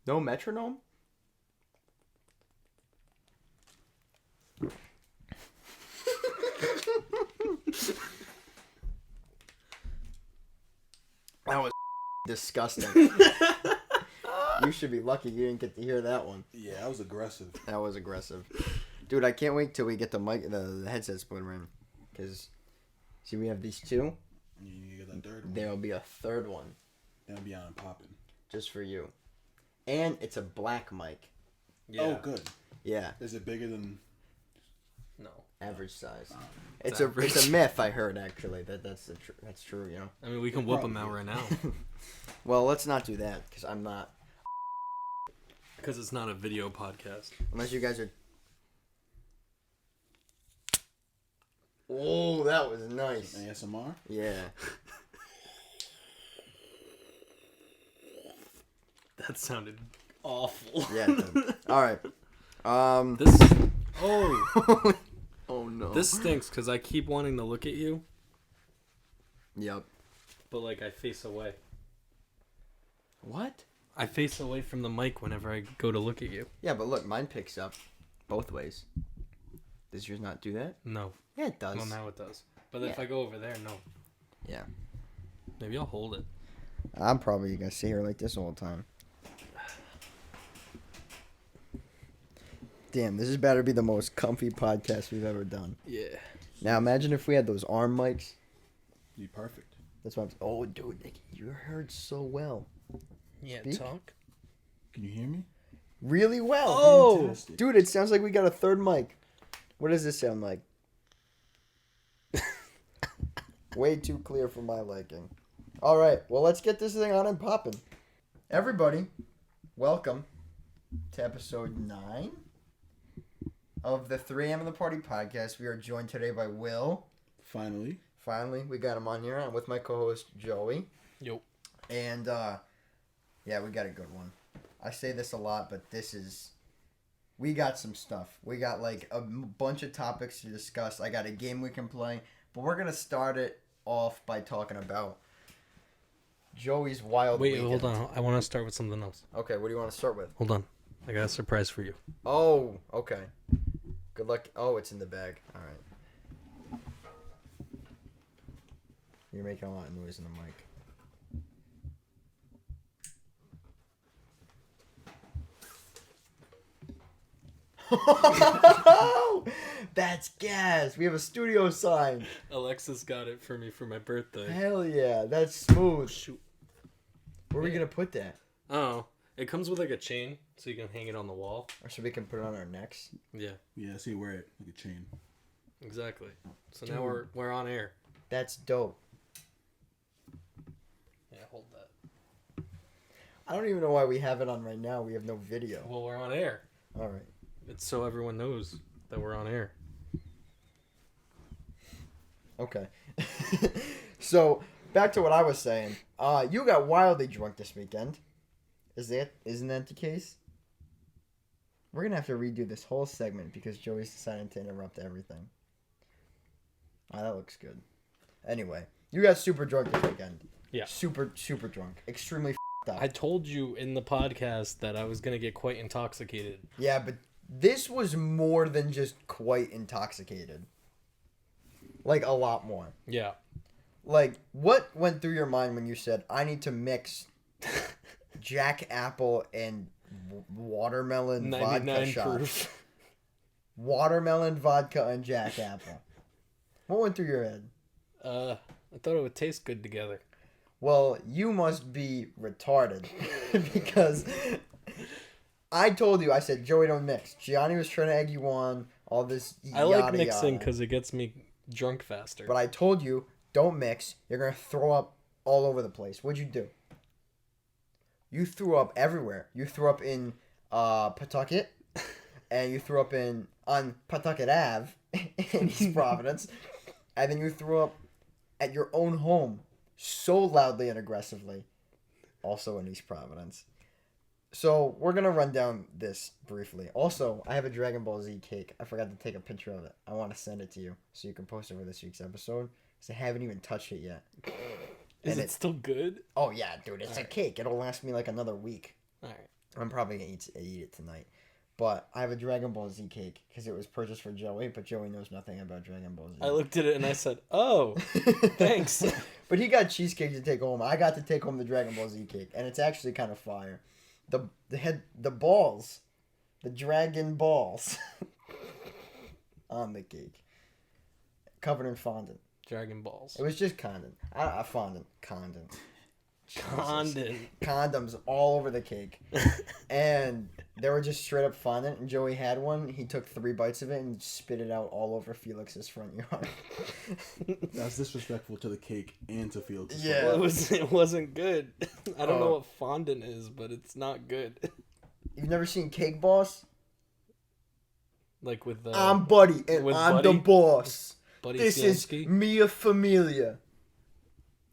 No metronome? That was disgusting. You should be lucky you didn't get to hear that one. Yeah, that was aggressive. That was aggressive. Dude, I can't wait till we get the headset splitter in. Because, see, we have these two. You get that third one. There'll be a third one. That'll be on and popping. Just for you. And it's a black mic. Yeah. Oh, good. Yeah. Is it bigger than... No. Average size. It's a myth, I heard, actually. That's true, you know? I mean, we can whoop them out right now. Well, let's not do that, because I'm not... Because it's not a video podcast. Unless you guys are... Oh, that was nice. ASMR? Yeah. That sounded awful. Yeah, it did. All right. This... Oh. Oh, no. This stinks because I keep wanting to look at you. Yep. But, like, I face away. What? I face away from the mic whenever I go to look at you. Yeah, but look, mine picks up both ways. Does yours not do that? No. Yeah, it does. Well, now it does. But Yeah. if I go over there, no. Yeah. Maybe I'll hold it. I'm probably going to sit here like this all the time. Damn, this is about to be the most comfy podcast we've ever done. Yeah. Now, imagine if we had those arm mics. Be perfect. That's what I'm... Oh, dude, Nick, you heard so well. Yeah, Speak? talk. Can you hear me? Really well. Oh! Fantastic. Dude, it sounds like we got a third mic. What does this sound like? Way too clear for my liking. All right, well, let's get this thing on and popping. Everybody, welcome to episode 9 of the 3 a.m. in the Party podcast. We are joined today by Will. Finally. Finally, we got him on here. I'm with my co-host, Joey. Yo. And, yeah, we got a good one. I say this a lot, but we got some stuff. We got, like, a bunch of topics to discuss. I got a game we can play. But we're going to start it off by talking about Joey's wild weekend. Hold on. I want to start with something else. Okay, what do you want to start with? Hold on. I got a surprise for you. Oh, okay. Good luck. Oh, it's in the bag. All right. You're making a lot of noise in the mic. That's gas. We have a studio sign. Alexis got it for me for my birthday. Hell yeah, that's smooth. Shoot. Where are we gonna put that? Oh, it comes with like a chain, so you can hang it on the wall. Or so we can put it on our necks. Yeah, Yeah, I see, wear it like a chain. exactly. So Dude. now we're on air. That's dope. Yeah, hold that. I don't even know why we have it on right now. We have no video. Well, we're on air. All right. It's so everyone knows that we're on air. Okay. So back to what I was saying. You got wildly drunk this weekend. Isn't that the case? We're gonna have to redo this whole segment because Joey's decided to interrupt everything. That looks good. Anyway, you got super drunk this weekend. Yeah. Super drunk. Extremely up. I told you in the podcast that I was gonna get quite intoxicated. Yeah, but this was more than just quite intoxicated. Like, a lot more. Yeah. Like, what went through your mind when you said, I need to mix Jack Apple and watermelon vodka 99 shots? proof. Watermelon vodka and Jack Apple. What went through your head? I thought it would taste good together. Well, you must be retarded. Because I told you, I said, Joey, don't mix. Gianni was trying to egg you on, all this I like yada mixing yada. because it gets me drunk faster. But I told you, don't mix. You're going to throw up all over the place. What'd you do? You threw up everywhere. You threw up in Pawtucket, and you threw up on Pawtucket Ave in East Providence, and then you threw up at your own home so loudly and aggressively, also in East Providence. So we're going to run down this briefly. Also, I have a Dragon Ball Z cake. I forgot to take a picture of it. I want to send it to you so you can post it for this week's episode because I haven't even touched it yet. Is And it still good? Oh, yeah, dude. It's a cake. It'll last me like another week. All right. I'm probably gonna eat it tonight. But I have a Dragon Ball Z cake because it was purchased for Joey, but Joey knows nothing about Dragon Ball Z. I looked at it and I said, "Oh, thanks." But he got cheesecake to take home. I got to take home the Dragon Ball Z cake, and it's actually kind of fire. The balls, the dragon balls, on the cake, covered in fondant. Dragon Balls. It was just fondant. Condom. Condom. Condoms all over the cake. And they were just straight up fondant, and Joey had one. He took 3 bites of it and spit it out all over Felix's front yard. That's disrespectful to the cake and to Felix. Yeah. Well, it wasn't good. I don't know what fondant is, but it's not good. You've never seen Cake Boss? Like with the I'm Buddy, and with I'm Buddy? the boss. Buddy This Cianski? is Mia Familia.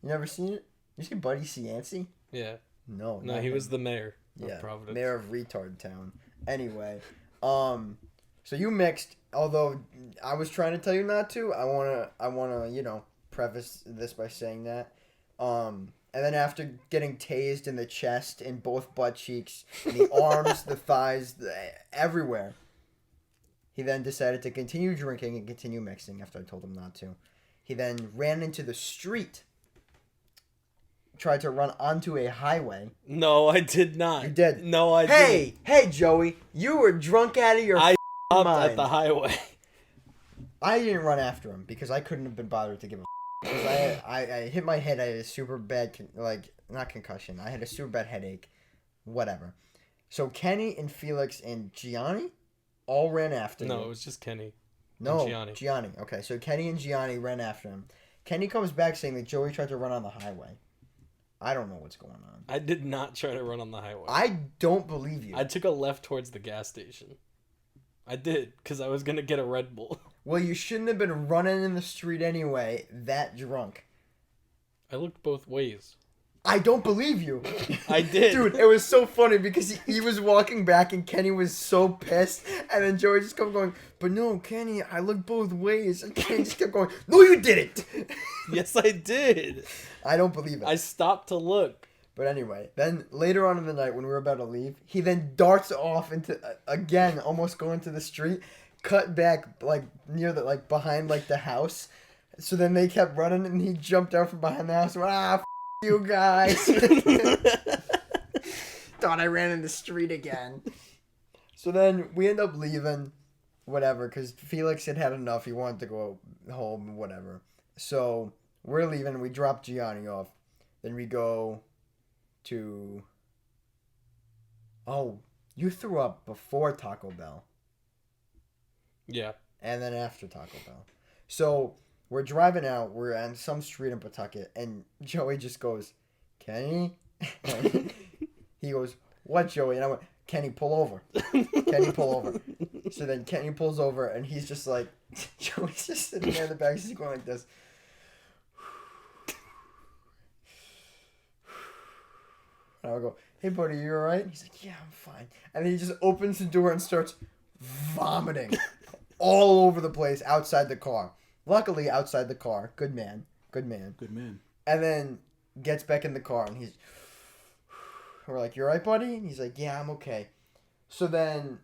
You never seen it? You seen Buddy Cianci? Yeah. No. No, not he him. was the mayor of Providence. Mayor of Retard Town. Anyway, so you mixed. Although I was trying to tell you not to, I wanna preface this by saying that. And then after getting tased in the chest, in both butt cheeks, the arms, the thighs, everywhere, he then decided to continue drinking and continue mixing after I told him not to. He then ran into the street, tried to run onto a highway. No, I did not. You did. No, I didn't. Hey, Joey, you were drunk out of your I stopped mind. at the highway. I didn't run after him because I couldn't have been bothered to give a because I hit my head. I had a super bad not concussion. I had a super bad headache. Whatever. So Kenny and Felix and Gianni all ran after him. No, it was just Kenny. No, and Gianni. Okay, so Kenny and Gianni ran after him. Kenny comes back saying that Joey tried to run on the highway. I don't know what's going on. I did not try to run on the highway. I don't believe you. I took a left towards the gas station. I did, because I was going to get a Red Bull. Well, you shouldn't have been running in the street anyway, that drunk. I looked both ways. I don't believe you. I did. Dude, it was so funny because he was walking back and Kenny was so pissed. And then Joey just kept going, but no, Kenny, I looked both ways. And Kenny just kept going, no, you didn't. Yes, I did. I don't believe it. I stopped to look. But anyway, then later on in the night when we were about to leave, he then darts off into, again, almost going to the street, cut back near behind the house. So then they kept running and he jumped out from behind the house and went, you guys. Thought I ran in the street again. So then we end up leaving, whatever, because Felix had had enough. He wanted to go home, whatever. So we're leaving. We drop Gianni off. Then we go to... Oh, you threw up before Taco Bell. Yeah. And then after Taco Bell. So... We're driving out. We're on some street in Pawtucket, and Joey just goes, Kenny? He goes, what, Joey? And I went, Kenny, pull over. Kenny, pull over. So then Kenny pulls over, and he's just like, Joey's just sitting there in the back. He's going like this. And I'll go, hey, buddy, you all right? He's like, yeah, I'm fine. And then he just opens the door and starts vomiting all over the place outside the car. Luckily, outside the car. Good man. Good man. Good man. And then gets back in the car, and we're like, you all right, buddy? And he's like, yeah, I'm okay. So then,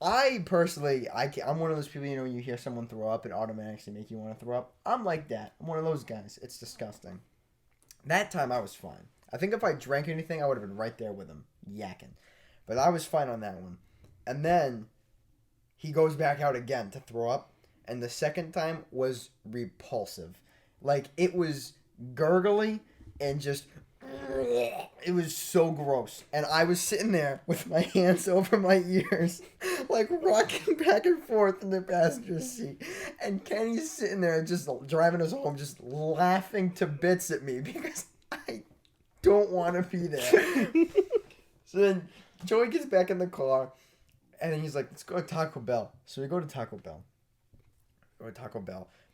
I personally, I'm one of those people, you hear someone throw up, it automatically make you want to throw up. I'm like that. I'm one of those guys. It's disgusting. That time, I was fine. I think if I drank anything, I would have been right there with him, yakking. But I was fine on that one. And then, he goes back out again to throw up. And the second time was repulsive. It was gurgly and just... It was so gross. And I was sitting there with my hands over my ears, rocking back and forth in the passenger seat. And Kenny's sitting there just driving us home, just laughing to bits at me because I don't want to be there. So then Joey gets back in the car, and then he's like, let's go to Taco Bell. So we go to Taco Bell.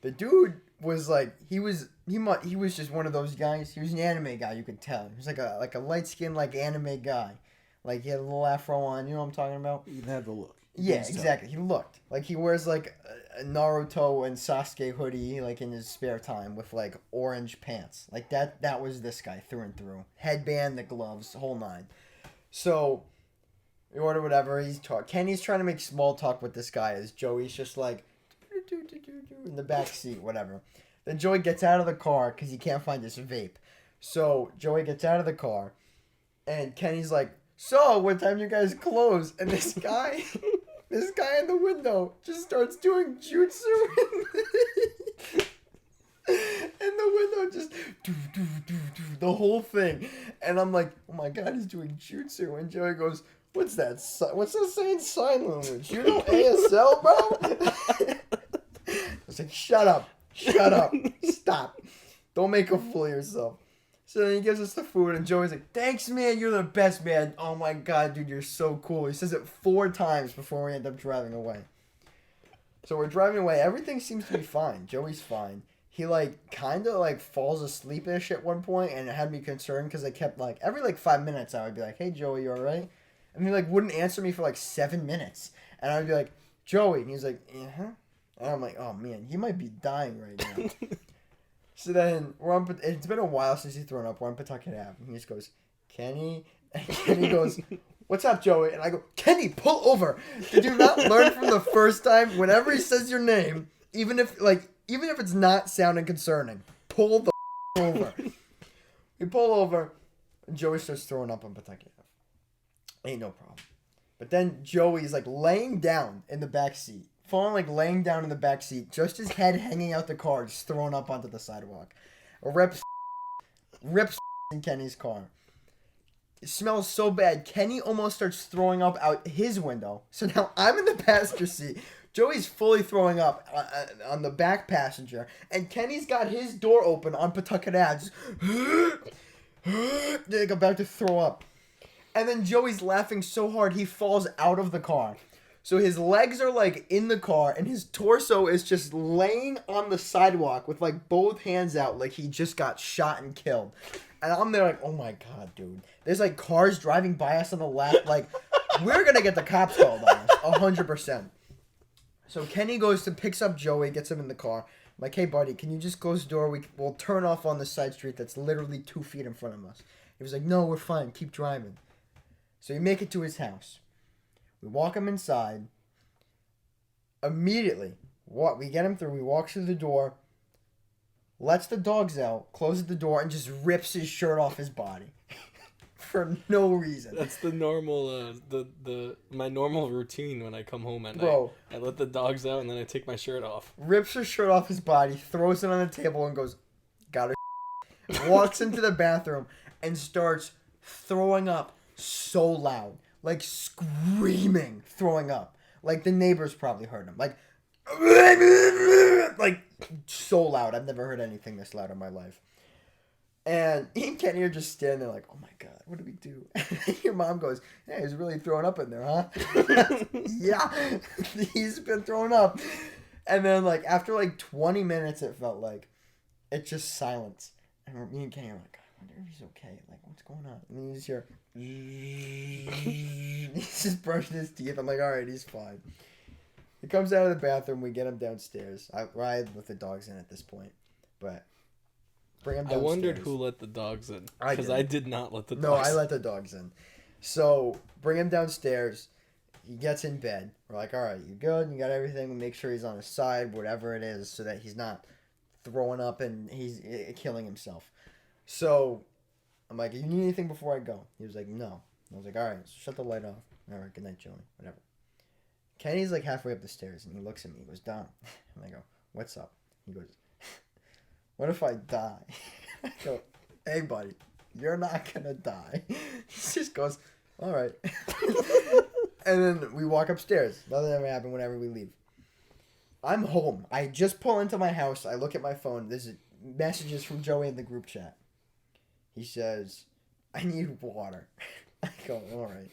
The dude was he was just one of those guys. He was an anime guy, you could tell. He was like a light skinned anime guy. He had a little afro on, you know what I'm talking about? He had the look. Yeah, exactly. He looked he wears a Naruto and Sasuke hoodie in his spare time with orange pants. That was this guy through and through. Headband, the gloves, whole nine. So We order whatever. Kenny's trying to make small talk with this guy as Joey's just like in the back seat, whatever. Then Joey gets out of the car because he can't find his vape. So Joey gets out of the car, and Kenny's like, "So, what time you guys close?" And this guy in the window just starts doing jutsu in the window, just the whole thing. And I'm like, "Oh my god, he's doing jutsu!" And Joey goes, "What's that? What's that saying? Sign language? You know ASL, bro?" I was like, "Shut up, stop! Don't make a fool of yourself." So then he gives us the food, and Joey's like, "Thanks, man. You're the best, man. Oh my god, dude, you're so cool." He says it 4 times before we end up driving away. So we're driving away. Everything seems to be fine. Joey's fine. He, like, kind of, like, falls asleep-ish at one point, and it had me concerned because I kept, like, every, like, 5 minutes I would be like, "Hey, Joey, you alright?" And he, like, wouldn't answer me for, like, 7 minutes. And I would be like, "Joey." And he's like, "Uh-huh." And I'm like, "Oh, man, he might be dying right now." So then, it's been a while since he's thrown up. We're on Pawtucket Ave. And he just goes, "Kenny?" And Kenny goes, "What's up, Joey?" And I go, "Kenny, pull over." Did you not learn from the first time? Whenever he says your name, even if it's not sounding concerning, pull the over. We pull over, and Joey starts throwing up on Pawtucket Ave. Ain't no problem. But then Joey's, like, laying down in the back seat. Laying down in the back seat, just his head hanging out the car, just thrown up onto the sidewalk. Rips in Kenny's car. It smells so bad. Kenny almost starts throwing up out his window. So now I'm in the passenger seat. Joey's fully throwing up on the back passenger, and Kenny's got his door open on Pawtucket Ave, just like about to throw up. And then Joey's laughing so hard he falls out of the car. So his legs are, like, in the car, and his torso is just laying on the sidewalk with, like, both hands out like he just got shot and killed. And I'm there like, "Oh my god, dude." There's, like, cars driving by us on the left. Like, we're gonna get the cops called on us, 100%. So Kenny picks up Joey, gets him in the car. I'm like, "Hey, buddy, can you just close the door? We'll turn off on the side street that's literally 2 feet in front of us." He was like, "No, we're fine. Keep driving." So we make it to his house. We walk him inside. Immediately, we get him through. We walk through the door, lets the dogs out, closes the door, and just rips his shirt off his body for no reason. That's the normal, my normal routine when I come home at night. Bro, I let the dogs out and then I take my shirt off. Rips his shirt off his body, throws it on the table, and goes, "Got it." Walks into the bathroom and starts throwing up so loud. Like, screaming, throwing up. Like, the neighbors probably heard him. Like, so loud. I've never heard anything this loud in my life. And he and Kenny are just standing there like, "Oh my god, what do we do?" And your mom goes, "Yeah, he's really throwing up in there, huh?" Yeah, he's been throwing up. And then, like, after, like, 20 minutes, it felt like, it's just silence. And me and Kenny are like, "I wonder if he's okay. Like, what's going on?" And then you just hear, he's just brushing his teeth. I'm like, "Alright, he's fine." He comes out of the bathroom. We get him downstairs. I ride with the dogs in at this point. But bring him downstairs. I wondered who let the dogs in. Because I did not let the dogs in. No, I let the dogs in. So bring him downstairs. He gets in bed. We're like, "Alright, you good? You got everything?" We make sure he's on his side, whatever it is, so that he's not throwing up and he's killing himself. So I'm like, "You need anything before I go?" He was like, "No." I was like, "Alright, so shut the light off." "Alright, good night, Joey." Whatever. Kenny's like halfway up the stairs and he looks at me. He goes, "Dom." And I go, "What's up?" He goes, "What if I die?" I go, "Hey, buddy, you're not gonna die." He just goes, "Alright." And then we walk upstairs. Nothing ever happened whenever we leave. I'm home. I just pull into my house. I look at my phone. There's messages from Joey in the group chat. He says, "I need water." I go, "Alright."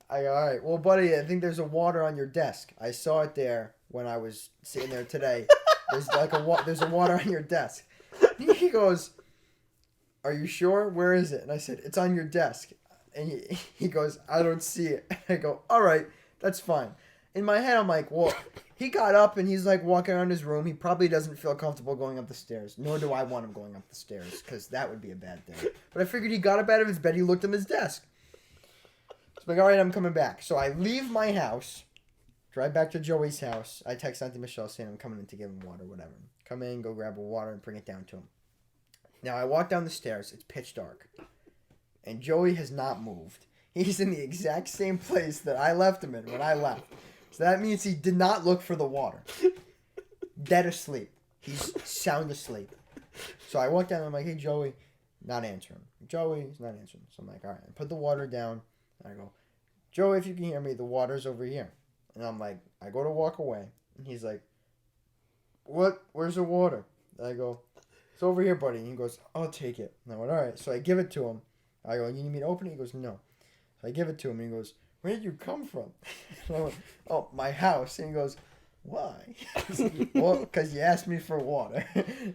I go, "Alright, well, buddy, I think there's a water on your desk. I saw it there when I was sitting there today. There's there's a water on your desk." He goes, "Are you sure? Where is it?" And I said, "It's on your desk." And he goes, "I don't see it." I go, "Alright, that's fine." In my head, I'm like, well, he got up and he's like walking around his room. He probably doesn't feel comfortable going up the stairs. Nor do I want him going up the stairs because that would be a bad thing. But I figured he got up out of his bed. He looked at his desk. So I'm like, all right, I'm coming back. So I leave my house, drive back to Joey's house. I text Auntie Michelle saying I'm coming in to give him water, whatever. Come in, go grab a water, and bring it down to him. Now, I walk down the stairs. It's pitch dark. And Joey has not moved. He's in the exact same place that I left him in when I left. So that means he did not look for the water. Dead asleep. He's sound asleep. So I walk down and I'm like, hey, Joey. Not answering. Joey's not answering. So I'm like, all right. I put the water down. And I go, Joey, if you can hear me, the water's over here. And I'm like, I go to walk away. And he's like, what? Where's the water? And I go, it's over here, buddy. And he goes, I'll take it. And I went, all right. So I give it to him. I go, you need me to open it? He goes, no. So I give it to him. And he goes, where did you come from? And I went, oh, my house. And he goes, why? Well, because you asked me for water.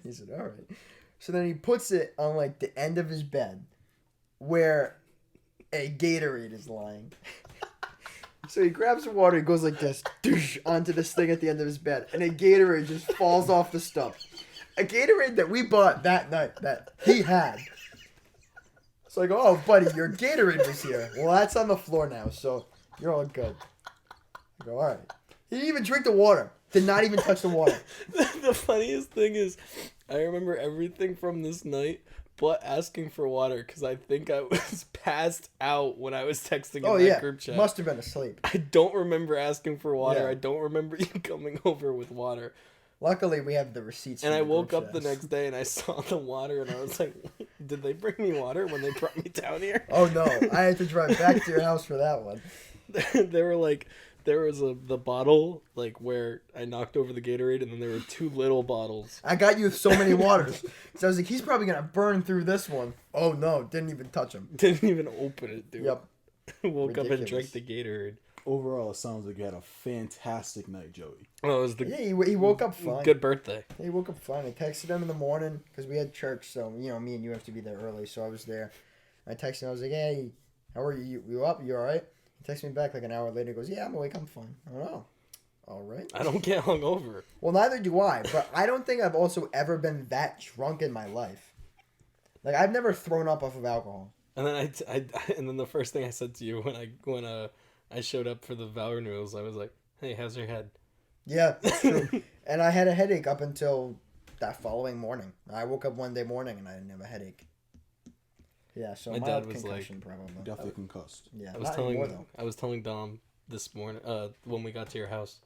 He said, all right. So then he puts it on, like, the end of his bed where a Gatorade is lying. So he grabs the water, he goes like this, onto this thing at the end of his bed, and a Gatorade just falls off the stuff. A Gatorade that we bought that night, that he had. So I go, oh, buddy, your Gatorade was here. Well, that's on the floor now, so you're all good. I go, all right. He didn't even drink the water. Did not even touch the water. The funniest thing is, I remember everything from this night, but asking for water, because I think I was passed out when I was texting in that group chat. Must have been asleep. I don't remember asking for water. Yeah. I don't remember you coming over with water. Luckily, we have the receipts. And I woke up the next day and I saw the water and I was like, did they bring me water when they brought me down here? Oh, no. I had to drive back to your house for that one. They were like, there was the bottle, like, where I knocked over the Gatorade, and then there were 2 little bottles. I got you so many waters. So I was like, he's probably going to burn through this one. Oh, no. Didn't even touch him. Didn't even open it, dude. Yep. Woke Ridiculous. up and drank the Gatorade. Overall, it sounds like you had a fantastic night, Joey. Oh, it was the Yeah, he woke up fine. good birthday. He woke up fine. I texted him in the morning because we had church, so, you know, me and you have to be there early, so I was there. I texted him. I was like, hey, how are you? You up? You all right? He texted me back like an hour later. He goes, yeah, I'm awake. I'm fine. I don't know. All right. I don't get hungover. Well, neither do I, but I don't think I've also ever been that drunk in my life. Like, I've never thrown up off of alcohol. And then and then the first thing I said to you when I showed up for the vow renewals, I was like, hey, how's your head? Yeah, that's true. And I had a headache up until that following morning. I woke up one day morning and I didn't have a headache. Yeah, so My mild dad was concussion like, probably. Definitely concussed. Yeah, I was not telling anymore, though. I was telling Dom this morning when we got to your house,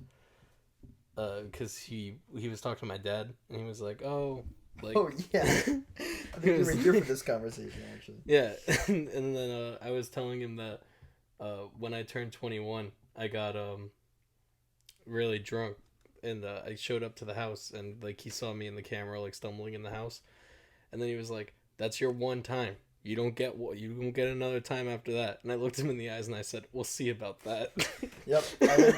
because he was talking to my dad and he was like, oh, like, Oh, yeah. I think you were here for this conversation, actually. yeah. And then I was telling him that when I turned 21, I got really drunk, and I showed up to the house, and like he saw me in the camera like stumbling in the house, and then he was like, that's your one time. You don't get another time after that. And I looked him in the eyes and I said, we'll see about that. Yep.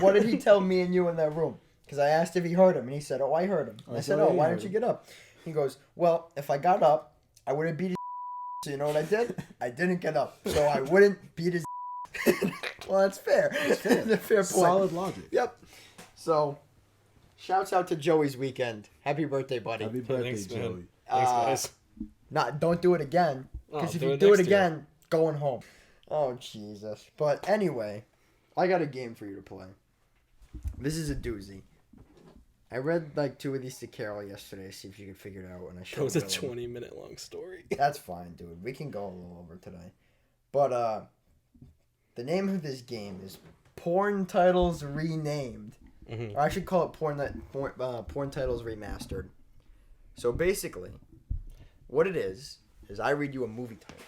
What did he tell me and you in that room? Because I asked if he heard him, and he said, oh, I heard him. And I said, oh, why didn't you get up? He goes, well, if I got up, I would have beat his So you know what I did? I didn't get up, so I wouldn't beat his Well, that's fair. That's a fair point. Solid logic. Yep. So, shouts out to Joey's weekend. Happy birthday, buddy. Happy birthday, Thanks, man. Joey. Thanks, guys. Don't do it again. Because Oh, if do you it do it next year. again, going home. Oh, Jesus. But anyway, I got a game for you to play. This is a doozy. I read like 2 of these to Carol yesterday to see if she could figure it out. And I That was a showed her. 20-minute long story. That's fine, dude. We can go a little over today. But the name of this game is Porn Titles Renamed. Mm-hmm. Or I should call it Porn Titles Remastered. So basically, what it is I read you a movie title.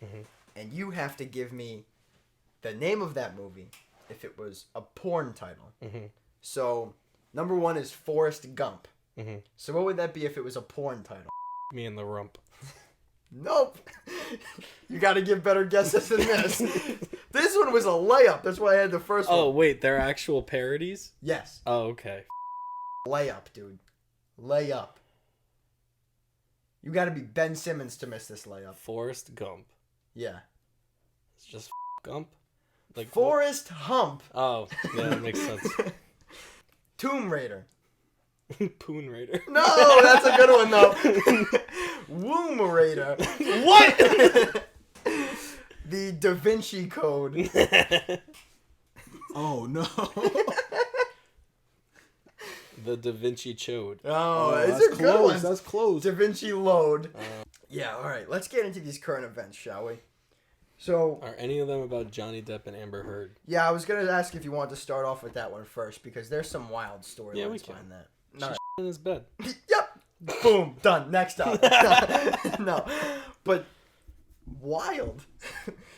Mm-hmm. And you have to give me the name of that movie if it was a porn title. Mm-hmm. So, number 1 is Forrest Gump. Mm-hmm. So what would that be if it was a porn title? Me and the rump. Nope. You got to give better guesses than this. This one was a layup. That's why I had the first one. Oh, wait, they're actual parodies? Yes. Oh, okay. Layup, dude. Layup. You got to be Ben Simmons to miss this layup. Forrest Gump. Yeah. It's just Gump? Like Forrest Hump. Oh, yeah, that makes sense. Tomb Raider. Poon Raider. No, that's a good one, though. Womb Raider. What? the Da Vinci Code. Oh no. The Da Vinci Chode. Oh, it's that's a good one. close. That's close. Da Vinci Load. Yeah, all right. Let's get into these current events, shall we? So, Are any of them about Johnny Depp and Amber Heard? yeah, I was going to ask if you wanted to start off with that one first, because there's some wild storylines Yeah, we can. behind that. She's No. in his bed. Yep. Boom. Done. Next up. No. But wild.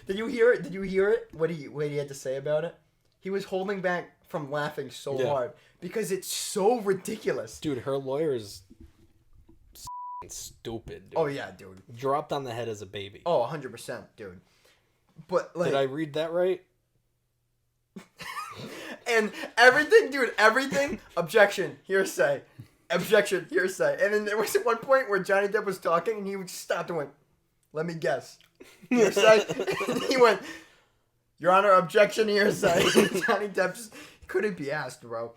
Did you hear it? Did you hear it? What he had to say about it? He was holding back from laughing so hard because it's so ridiculous. Dude, her lawyer is stupid, dude. Oh, yeah, dude. Dropped on the head as a baby. Oh, 100%, dude. But, like... Did I read that right? And everything, dude, everything, objection, hearsay. Objection, hearsay. And then there was at one point where Johnny Depp was talking and he would stop and went, let me guess. Hearsay? And he went, Your Honor, objection, hearsay. Johnny Depp just couldn't be asked, bro.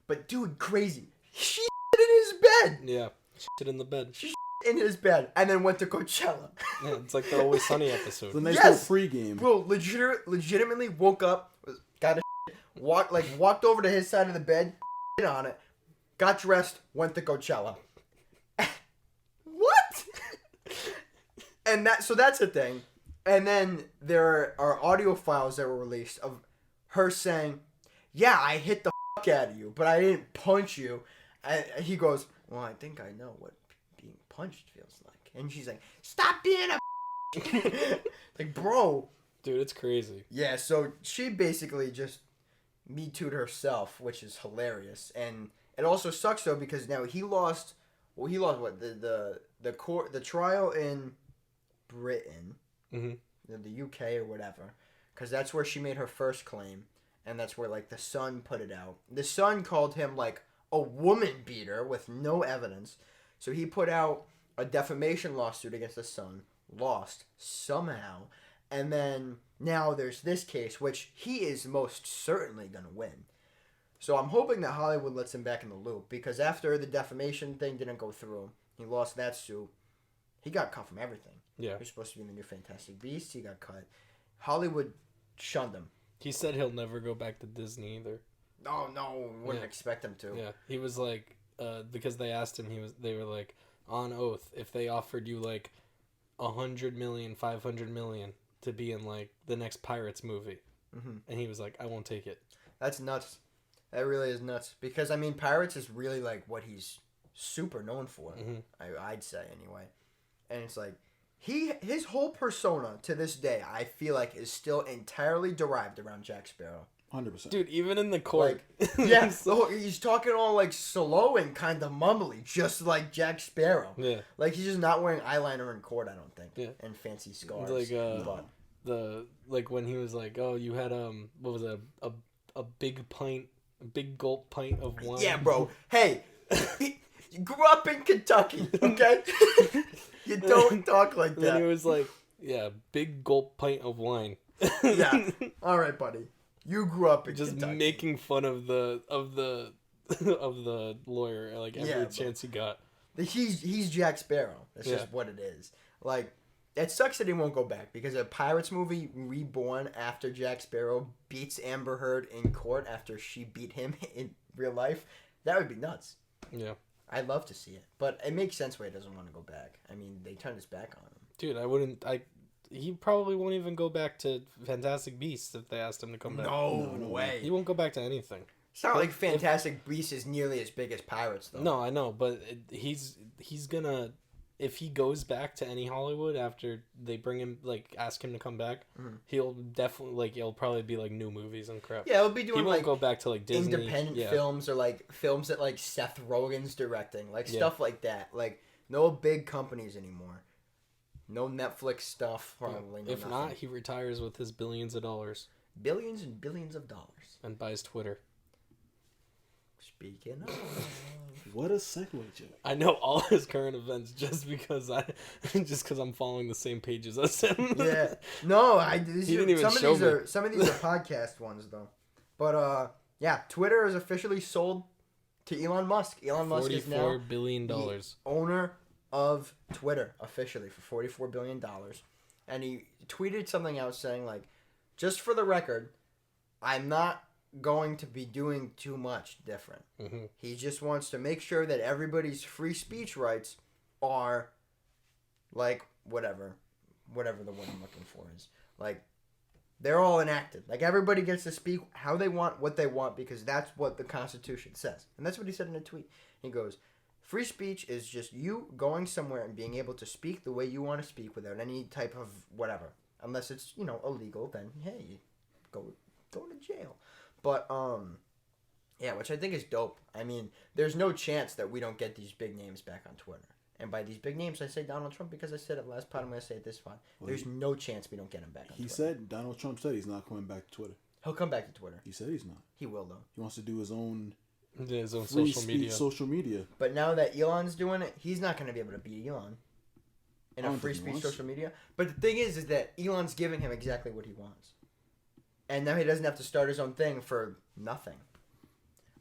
But, dude, crazy. She in his bed. Yeah. Shit in the bed. She in his bed and then went to Coachella. Yeah, it's like the Always Sunny episode. It's a nice Yes! little pregame. Bro, legitimately woke up, got a walked over to his side of the bed, on it, got dressed, went to Coachella. What? And that's the thing. And then there are audio files that were released of her saying, yeah, I hit the fuck out of you, but I didn't punch you. And he goes, well, I think I know what being punched feels like. And she's like, stop being a like, bro. Dude, it's crazy. Yeah, so she basically just Me Too'd herself, which is hilarious. And it also sucks, though, because now he lost what? The trial in Britain, the UK or whatever, because that's where she made her first claim, and that's where, like, the Sun put it out. The Sun called him, like, a woman beater with no evidence, so he put out a defamation lawsuit against the Sun, lost somehow, and then now there's this case, which he is most certainly going to win. So I'm hoping that Hollywood lets him back in the loop, because after the defamation thing didn't go through, he lost that suit, he got cut from everything. Yeah. He was supposed to be in the new Fantastic Beasts, he got cut. Hollywood shunned him. He said he'll never go back to Disney either. Oh, no, wouldn't expect him to. Yeah, he was like, because they asked him, they were like, on oath, if they offered you like 100 million, 500 million to be in like the next Pirates movie, and he was like, I won't take it. That's nuts. That really is nuts. Because, I mean, Pirates is really, like, what he's super known for. I'd say, anyway. And it's like, his whole persona, to this day, I feel like, is still entirely derived around Jack Sparrow. 100%. Dude, even in the court. Like, yeah, he's talking all, like, slow and kind of mumbly, just like Jack Sparrow. Yeah. Like, he's just not wearing eyeliner in court, I don't think. Yeah. And fancy scarves. Like, when he was like, oh, you had, what was it, a big pint, a big gulp pint of wine. Yeah, bro. Hey, you grew up in Kentucky, okay? You don't talk like that. And he was like, yeah, big gulp pint of wine. Yeah. All right, buddy. You grew up in just Kentucky. making fun of the lawyer like every chance he got. He's Jack Sparrow. That's just what it is. Like, it sucks that he won't go back, because a Pirates movie reborn after Jack Sparrow beats Amber Heard in court after she beat him in real life, that would be nuts. Yeah. I'd love to see it. But it makes sense why he doesn't want to go back. I mean, they turned his back on him. Dude, he probably won't even go back to Fantastic Beasts if they asked him to come back. No way. He won't go back to anything. It's not like Fantastic Beasts is nearly as big as Pirates, though. No, I know, but he's gonna, if he goes back to any Hollywood after they bring him, like, ask him to come back, he'll definitely, like, it'll probably be, like, new movies and crap. Yeah, he'll be doing, he won't like, go back to, like, Disney. independent films, or, like, films that, like, Seth Rogen's directing. Like, stuff like that. Like, no big companies anymore. No Netflix stuff, probably. If nothing. Not, he retires with his billions of dollars. Billions and billions of dollars. And buys Twitter. Speaking of... What a segue, Jack. I know all his current events just because I'm following the same pages as him. Yeah. No, He didn't even show me. Some of these are podcast ones, though. But, yeah, Twitter is officially sold to Elon Musk. Elon Musk is now $44 billion. the owner of Twitter, officially, for $44 billion. and he tweeted something out saying like, just for the record, I'm not going to be doing too much different. Mm-hmm. He just wants to make sure that everybody's free speech rights are like whatever the word I'm looking for is. Like, they're all enacted. Like, everybody gets to speak how they want, what they want, because that's what the Constitution says. And that's what he said in a tweet. He goes, free speech is just you going somewhere and being able to speak the way you want to speak without any type of whatever. Unless it's, illegal, then, hey, go to jail. But, yeah, which I think is dope. I mean, there's no chance that we don't get these big names back on Twitter. And by these big names, I say Donald Trump because I said it last pod. I'm going to say it this pod. There's no chance we don't get him back on Twitter. Donald Trump said he's not coming back to Twitter. He'll come back to Twitter. He said he's not. He will, though. He wants to do his own social media. Social media. But now that Elon's doing it, he's not going to be able to beat Elon in a free speech social media. But the thing is that Elon's giving him exactly what he wants. And now he doesn't have to start his own thing for nothing.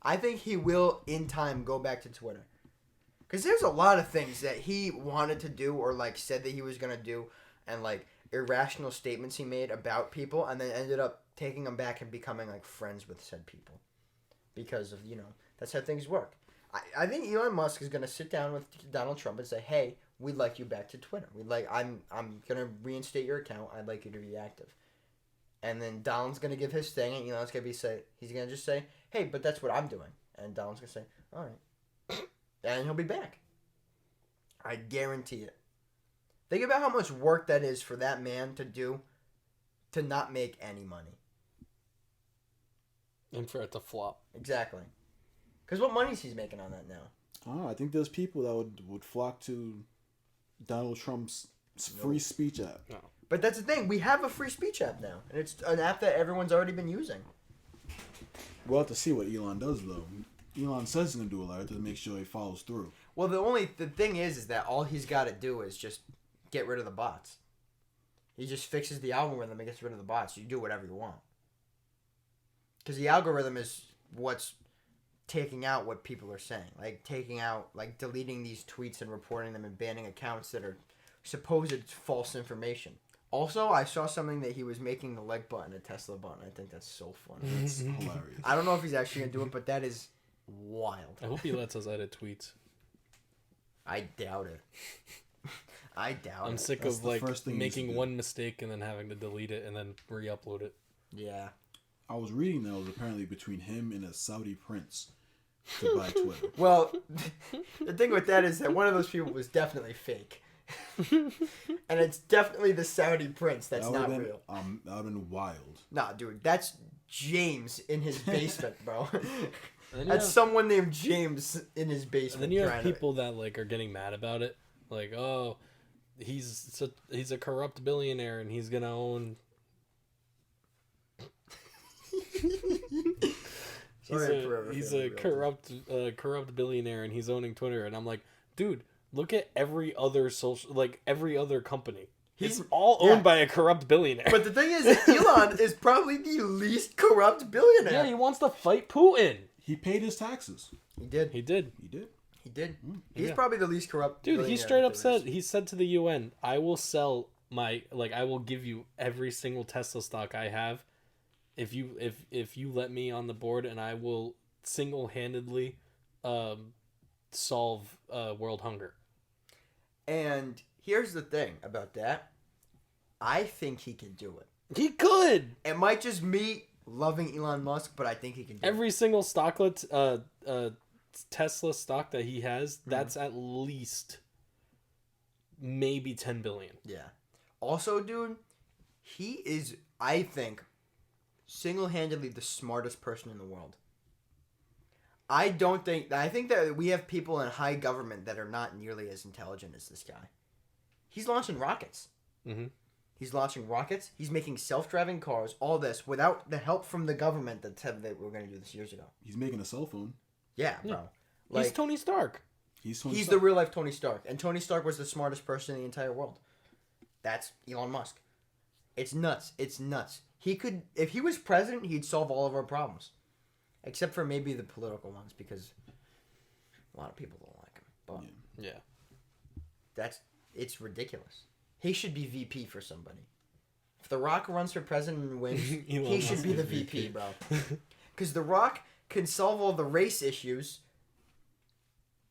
I think he will, in time, go back to Twitter. Because there's a lot of things that he wanted to do or, like, said that he was going to do and, like, irrational statements he made about people and then ended up taking them back and becoming, like, friends with said people. Because of, that's how things work. I think Elon Musk is going to sit down with Donald Trump and say, hey, we'd like you back to Twitter. I'm going to reinstate your account. I'd like you to be active. And then Donald's going to give his thing, and Elon's going to he's going to just say, hey, but that's what I'm doing. And Donald's going to say, all right. And he'll be back. I guarantee it. Think about how much work that is for that man to do to not make any money. And for it to flop. Exactly. Because what money is he making on that now? I think there's people that would flock to Donald Trump's free speech app. No. But that's the thing. We have a free speech app now. And it's an app that everyone's already been using. We'll have to see what Elon does, though. Elon says he's going to do a lot to make sure he follows through. Well, the thing is that all he's got to do is just get rid of the bots. He just fixes the algorithm and gets rid of the bots. You do whatever you want. Because the algorithm is what's taking out what people are saying. Like, deleting these tweets and reporting them and banning accounts that are supposed false information. Also, I saw something that he was making the like button a Tesla button. I think that's so funny. It's hilarious. I don't know if he's actually going to do it, but that is wild. I hope he lets us edit tweets. I doubt it. I'm sick That's of the first thing making one mistake and then having to delete it and then re-upload it. Yeah. I was reading that it was apparently between him and a Saudi prince to buy Twitter. Well, the thing with that is that one of those people was definitely fake. And it's definitely the Saudi prince that's not real. That would have been wild. Nah, dude, that's James in his basement, bro. That's someone named James in his basement. And then you have people that are getting mad about it. Like, oh, he's a corrupt billionaire and he's gonna own. He's a corrupt billionaire and he's owning Twitter, and I'm like, dude, look at every other every other company. It's all owned by a corrupt billionaire. But the thing is, Elon is probably the least corrupt billionaire. Yeah, he wants to fight Putin. He paid his taxes. He did. He's probably the least corrupt. Dude, he straight up said, he said to the UN, I will sell I will give you every single Tesla stock I have if you let me on the board, and I will single-handedly solve world hunger. And here's the thing about that. I think he can do it. He could. It might just me loving Elon Musk, but I think he can do every single Tesla stock that he has, that's at least maybe 10 billion. Yeah. Also, dude, he is, I think, single-handedly the smartest person in the world. I think that we have people in high government that are not nearly as intelligent as this guy. He's launching rockets. Mm-hmm. He's launching rockets. He's making self-driving cars. All this without the help from the government that said that we were going to do this years ago. He's making a cell phone. Yeah, bro. Yeah. He's Tony Stark. He's the real-life Tony Stark. And Tony Stark was the smartest person in the entire world. That's Elon Musk. It's nuts. He could, if he was president, he'd solve all of our problems. Except for maybe the political ones, because a lot of people don't like him. But yeah. it's ridiculous. he should be VP for somebody. If The Rock runs for president and wins, Elon he should Musk be the is VP, bro. Because The Rock can solve all the race issues.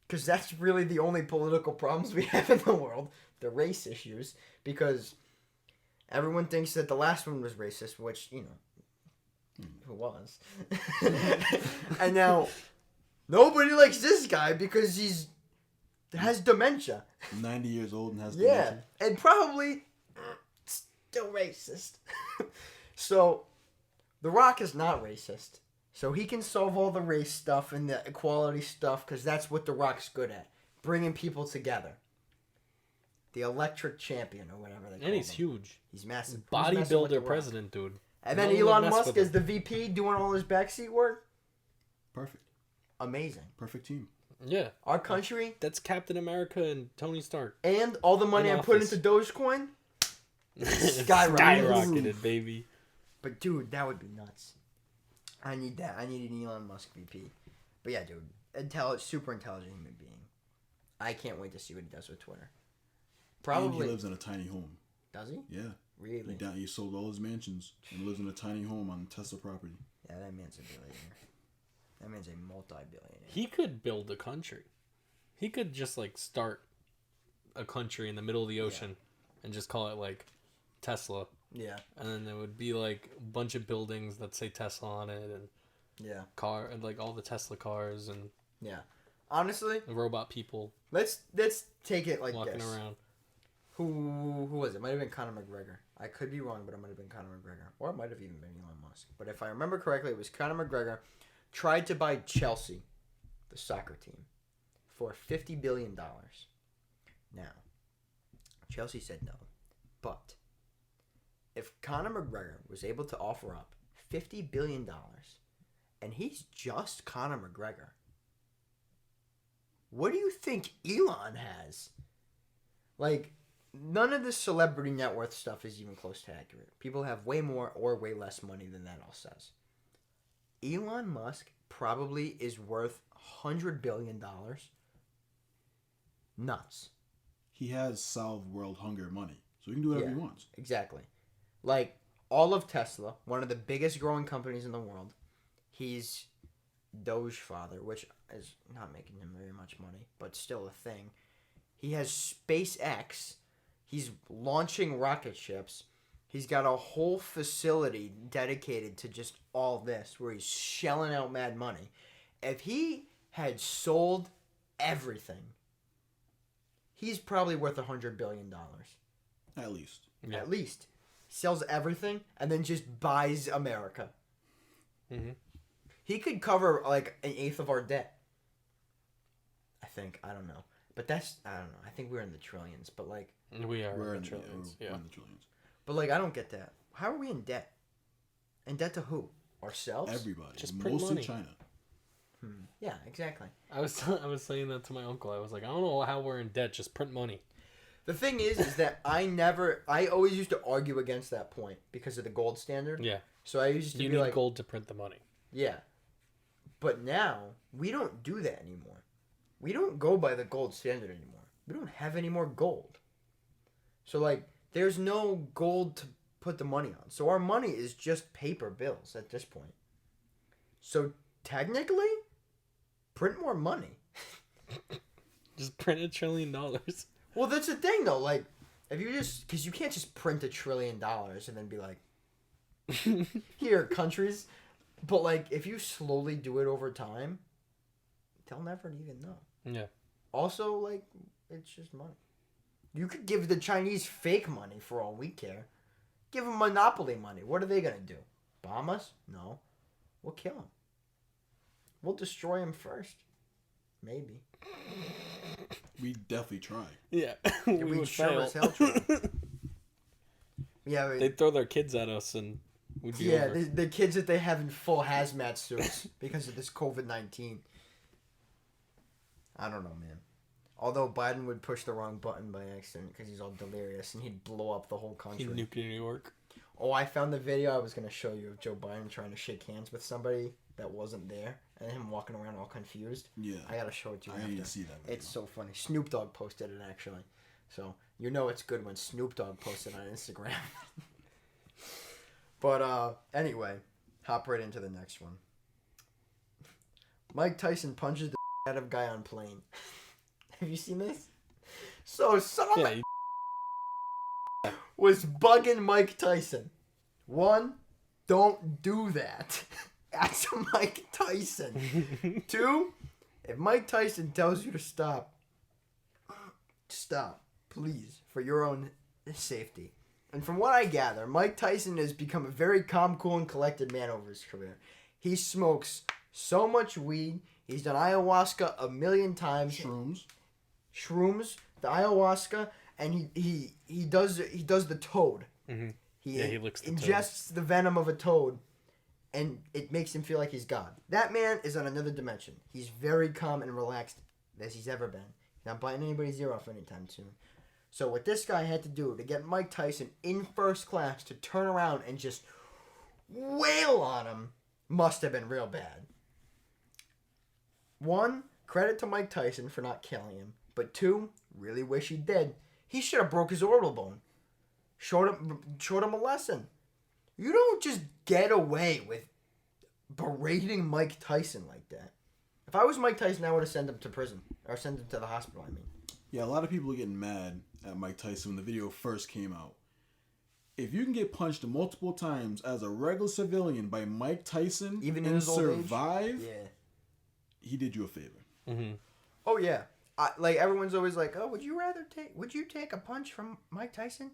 Because that's really the only political problems we have in the world. The race issues. Because everyone thinks that the last one was racist, which, you know, who was. And now, nobody likes this guy because has dementia. 90 years old and has Yeah, dementia. and probably still racist. So, The Rock is not racist. So he can solve all the race stuff and the equality stuff because that's what The Rock's good at. Bringing people together. The electric champion or whatever they call him. And he's huge. He's massive. Who's messing with The Bodybuilder Rock? president, dude. And then No one would Elon mess Musk with is him. the VP doing all his backseat work. Perfect. Amazing. Perfect team. Yeah. Our country That's Captain America and Tony Stark. and all the money In I put office. into Dogecoin. Skyrocketed, baby. But dude, that would be nuts. I need that. I need an Elon Musk VP. But yeah, dude, super intelligent human being. I can't wait to see what he does with Twitter. And Probably. he lives in a tiny home. Does he? Yeah. Really? He sold all his mansions and lives in a tiny home on Tesla property. Yeah, that man's a billionaire. That man's a multi-billionaire. He could build a country. He could just like start a country in the middle of the ocean and just call it like Tesla. Yeah. And then there would be like a bunch of buildings that say Tesla on it and Yeah. car and like all the Tesla cars and Yeah. Honestly, robot people let's take it like walking this. around. Who was it? Might have been Conor McGregor. I could be wrong, but it might have been Conor McGregor. Or it might have even been Elon Musk. But if I remember correctly, it was Conor McGregor tried to buy Chelsea, the soccer team, for $50 billion. Now, Chelsea said no. But if Conor McGregor was able to offer up $50 billion, and he's just Conor McGregor, what do you think Elon has? Like, none of this celebrity net worth stuff is even close to accurate. People have way more or way less money than that all says. Elon Musk probably is worth $100 billion. Nuts. He has solved world hunger money, so he can do whatever he wants. Exactly. Like, all of Tesla, one of the biggest growing companies in the world, he's Doge father, which is not making him very much money, but still a thing. He has SpaceX. He's launching rocket ships. He's got a whole facility dedicated to just all this, where he's shelling out mad money. If he had sold everything, he's probably worth $100 billion. At least. Yeah. At least. Sells everything and then just buys America. Mm-hmm. He could cover like an eighth of our debt. I think. I don't know. But that's, I don't know. I think we're in the trillions. But like, We are We're in in the trillions. we're Yeah. in the trillions. but like, I don't get that. How are we in debt? In debt to who? Ourselves? Everybody. Just print Mostly money. China. Yeah, exactly. I was saying that to my uncle. I was like, I don't know how we're in debt. Just print money. The thing is that I always used to argue against that point because of the gold standard. Yeah. So I used to You be need like, gold to print the money. yeah. But now, we don't do that anymore. We don't go by the gold standard anymore. We don't have any more gold. So, like, there's no gold to put the money on. So our money is just paper bills at this point. So, technically, print more money. Just print $1 trillion. Well, that's the thing, though. Like, if you just... Because you can't just print $1 trillion and then be like, here, countries... But, like, if you slowly do it over time, they'll never even know. Yeah. Also, like, it's just money. You could give the Chinese fake money for all we care. Give them monopoly money. What are they going to do? Bomb us? No. We'll kill them. We'll destroy them first. Maybe. We definitely try. Yeah. If we would sure fail. as hell try. Yeah, They'd throw their kids at us and we'd be over. the kids that they have in full hazmat suits because of this COVID-19. I don't know, man. Although Biden would push the wrong button by accident because he's all delirious and he'd blow up the whole country. He'd nuke New York. Oh, I found the video I was going to show you of Joe Biden trying to shake hands with somebody that wasn't there and him walking around all confused. Yeah. I got to show it to you I need after. to see that video. It's so funny. Snoop Dogg posted it, actually. So, You know it's good when Snoop Dogg posted on Instagram. But anyway, hop right into the next one. Mike Tyson punches the out of guy on plane. Have you seen this? So someone was bugging Mike Tyson. One, don't do that. That's Mike Tyson. Two, if Mike Tyson tells you to stop, please, for your own safety. And from what I gather, Mike Tyson has become a very calm, cool, and collected man over his career. He smokes so much weed. He's done ayahuasca 1,000,000 times. Shrooms, the ayahuasca, and he does the toad. Mm-hmm. He licks the ingests the venom of a toad, and it makes him feel like he's God. That man is on another dimension. He's very calm and relaxed as he's ever been. He's not biting anybody's ear off anytime soon. So what this guy had to do to get Mike Tyson in first class to turn around and just wail on him must have been real bad. One, credit to Mike Tyson for not killing him. But two, really wish he did. He should have broke his orbital bone. Showed him a lesson. You don't just get away with berating Mike Tyson like that. If I was Mike Tyson, I would have sent him to prison. Or sent him to the hospital, I mean. Yeah, a lot of people are getting mad at Mike Tyson when the video first came out. If you can get punched multiple times as a regular civilian by Mike Tyson even in and his old survive, age? he did you a favor. Mm-hmm. Oh yeah, like everyone's always like, oh, would you take a punch from Mike Tyson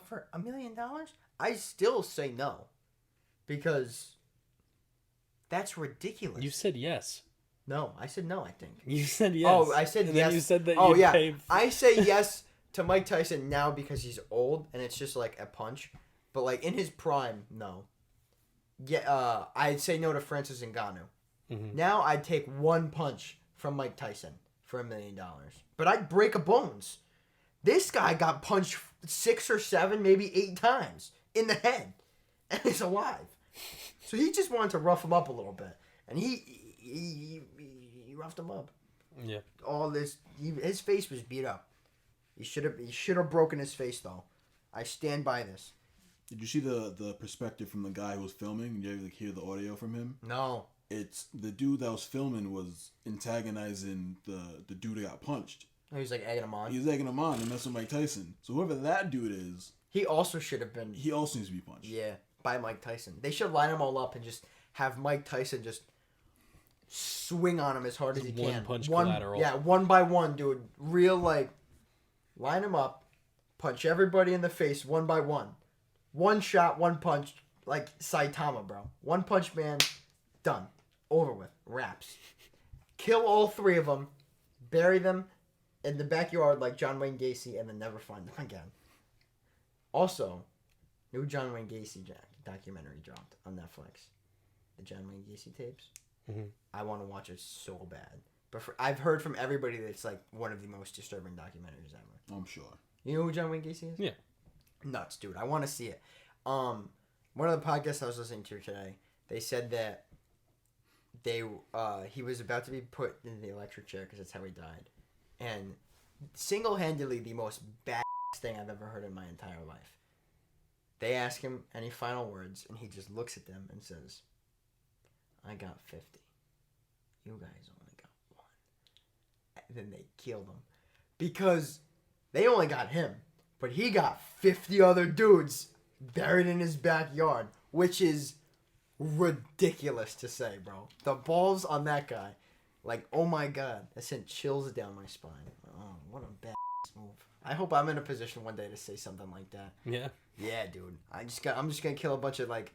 for $1,000,000? I still say no, because that's ridiculous. You said yes. No, I said no. I think you said yes. Oh, I said and yes. Then you said that. Oh yeah, pay... I say yes to Mike Tyson now because he's old and it's just like a punch. But like in his prime, no. Yeah, I'd say no to Francis Ngannou. Mm-hmm. Now I'd take one punch from Mike Tyson for $1,000,000, but I'd break a bones. This guy got punched 6 or 7, maybe 8 times in the head, and is alive. So he just wanted to rough him up a little bit, and he roughed him up. Yeah. All this, his face was beat up. He should have broken his face though. I stand by this. Did you see the perspective from the guy who was filming? Did you ever hear the audio from him? No. It's the dude that was filming was antagonizing the dude that got punched. He was like egging him on. He was egging him on to mess with Mike Tyson. So whoever that dude is, he also should have been. He also needs to be punched. Yeah, by Mike Tyson. They should line them all up and just have Mike Tyson just swing on him as hard as he can. One punch collateral. Yeah, one by one, dude. Real like, line them up, punch everybody in the face one by one. One shot, one punch, like Saitama, bro. One punch man, done. Over with. Wraps. Kill all 3 of them, bury them in the backyard like John Wayne Gacy, and then never find them again. Also, new John Wayne Gacy documentary dropped on Netflix. The John Wayne Gacy tapes. Mm-hmm. I want to watch it so bad. But I've heard from everybody that it's like one of the most disturbing documentaries ever. I'm sure. You know who John Wayne Gacy is? Yeah. Nuts, dude. I want to see it. One of the podcasts I was listening to today, they said that he was about to be put in the electric chair because that's how he died. And single-handedly the most badass thing I've ever heard in my entire life. They ask him any final words, and he just looks at them and says, I got 50. You guys only got 1. And then they killed him. Because they only got him. But he got 50 other dudes buried in his backyard. Which is ridiculous to say, bro. The balls on that guy. Like, oh my god. That sent chills down my spine. Oh, what a badass move. I hope I'm in a position one day to say something like that. Yeah. Yeah, dude. I'm just gonna kill a bunch of like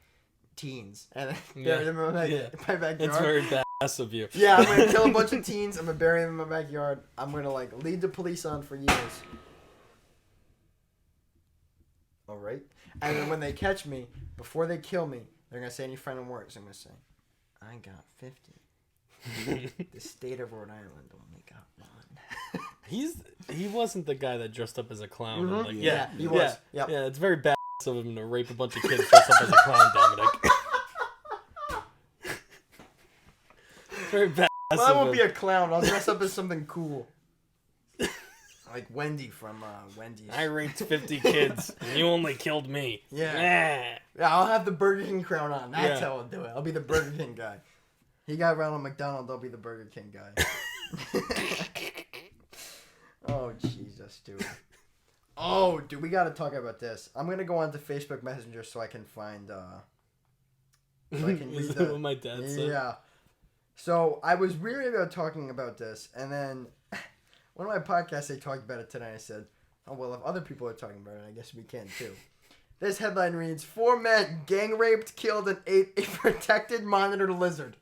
teens and bury them in my backyard. It's very badass of you. Yeah, I'm gonna kill a bunch of teens. I'm gonna bury them in my backyard. I'm gonna like lead the police on for years. All right. And then when they catch me, before they kill me, they're gonna say any final words. I'm gonna say, I got 50. The state of Rhode Island only got 1. He wasn't the guy that dressed up as a clown. Mm-hmm. And like, yeah, he was. Yeah, it's very badass of him to rape a bunch of kids dressed up as a clown, Dominic. Very badass. Well, I won't be a clown. I'll dress up as something cool. Like Wendy from Wendy's. I raped 50 kids, and you only killed me. Yeah. Yeah, I'll have the Burger King crown on. That's Yeah. how I'll do it. I'll be the Burger King guy. He got Ronald McDonald, I'll be the Burger King guy. Oh, Jesus, dude. Oh, dude, we gotta talk about this. I'm gonna go on to Facebook Messenger so I can find, so I can Is read that what my dad said? Yeah. So, I was really about talking about this, and then one of my podcasts, they talked about it today, and I said, oh, well, if other people are talking about it, I guess we can, too. This headline reads, 4 men gang raped, killed, and ate a protected monitored lizard.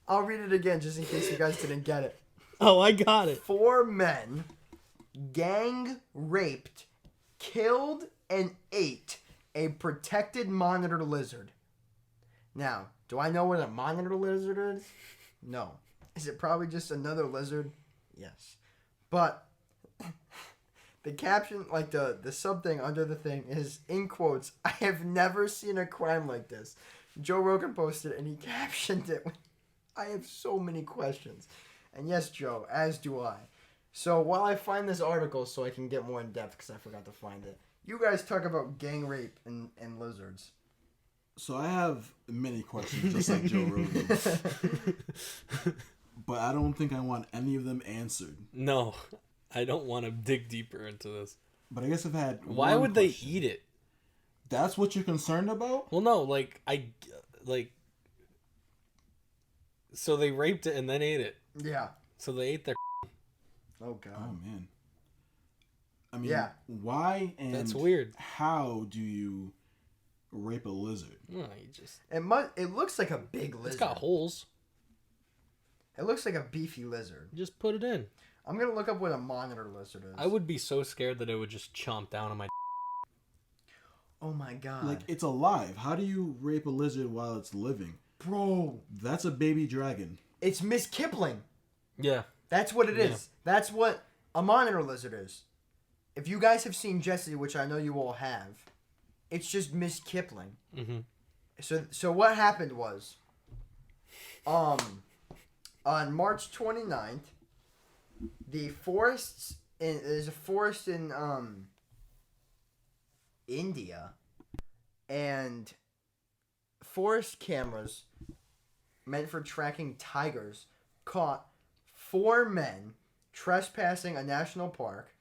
I'll read it again, just in case you guys didn't get it. Oh, I got it. 4 men gang raped, killed, and ate a protected monitor lizard. Now, do I know what a monitor lizard is? No. Is it probably just another lizard? Yes. But the caption, like the sub thing under the thing is, in quotes, I have never seen a crime like this. Joe Rogan posted it and he captioned it with, I have so many questions. And yes, Joe, as do I. So while I find this article so I can get more in depth because I forgot to find it, you guys talk about gang rape and lizards. So I have many questions, just like Joe Rogan. But I don't think I want any of them answered. No, I don't want to dig deeper into this. But I guess I've had Why one would question. they eat it? That's what you're concerned about? Well, no, so they raped it and then ate it. Yeah. So they ate their. Oh, God. Oh, man. I mean, Yeah. why and That's weird. how do you rape a lizard? No, you just. It looks like a big lizard. It's got holes. It looks like a beefy lizard. You just put it in. I'm going to look up what a monitor lizard is. I would be so scared that it would just chomp down on my. Oh, my God. Like, it's alive. How do you rape a lizard while it's living? Bro. That's a baby dragon. It's Miss Kipling. Yeah. That's what it is. Yeah. That's what a monitor lizard is. If you guys have seen Jessie, which I know you all have, it's just Miss Kipling. Mm-hmm. So what happened was, on March 29th, there's a forest in India, and forest cameras meant for tracking tigers caught 4 men trespassing a national park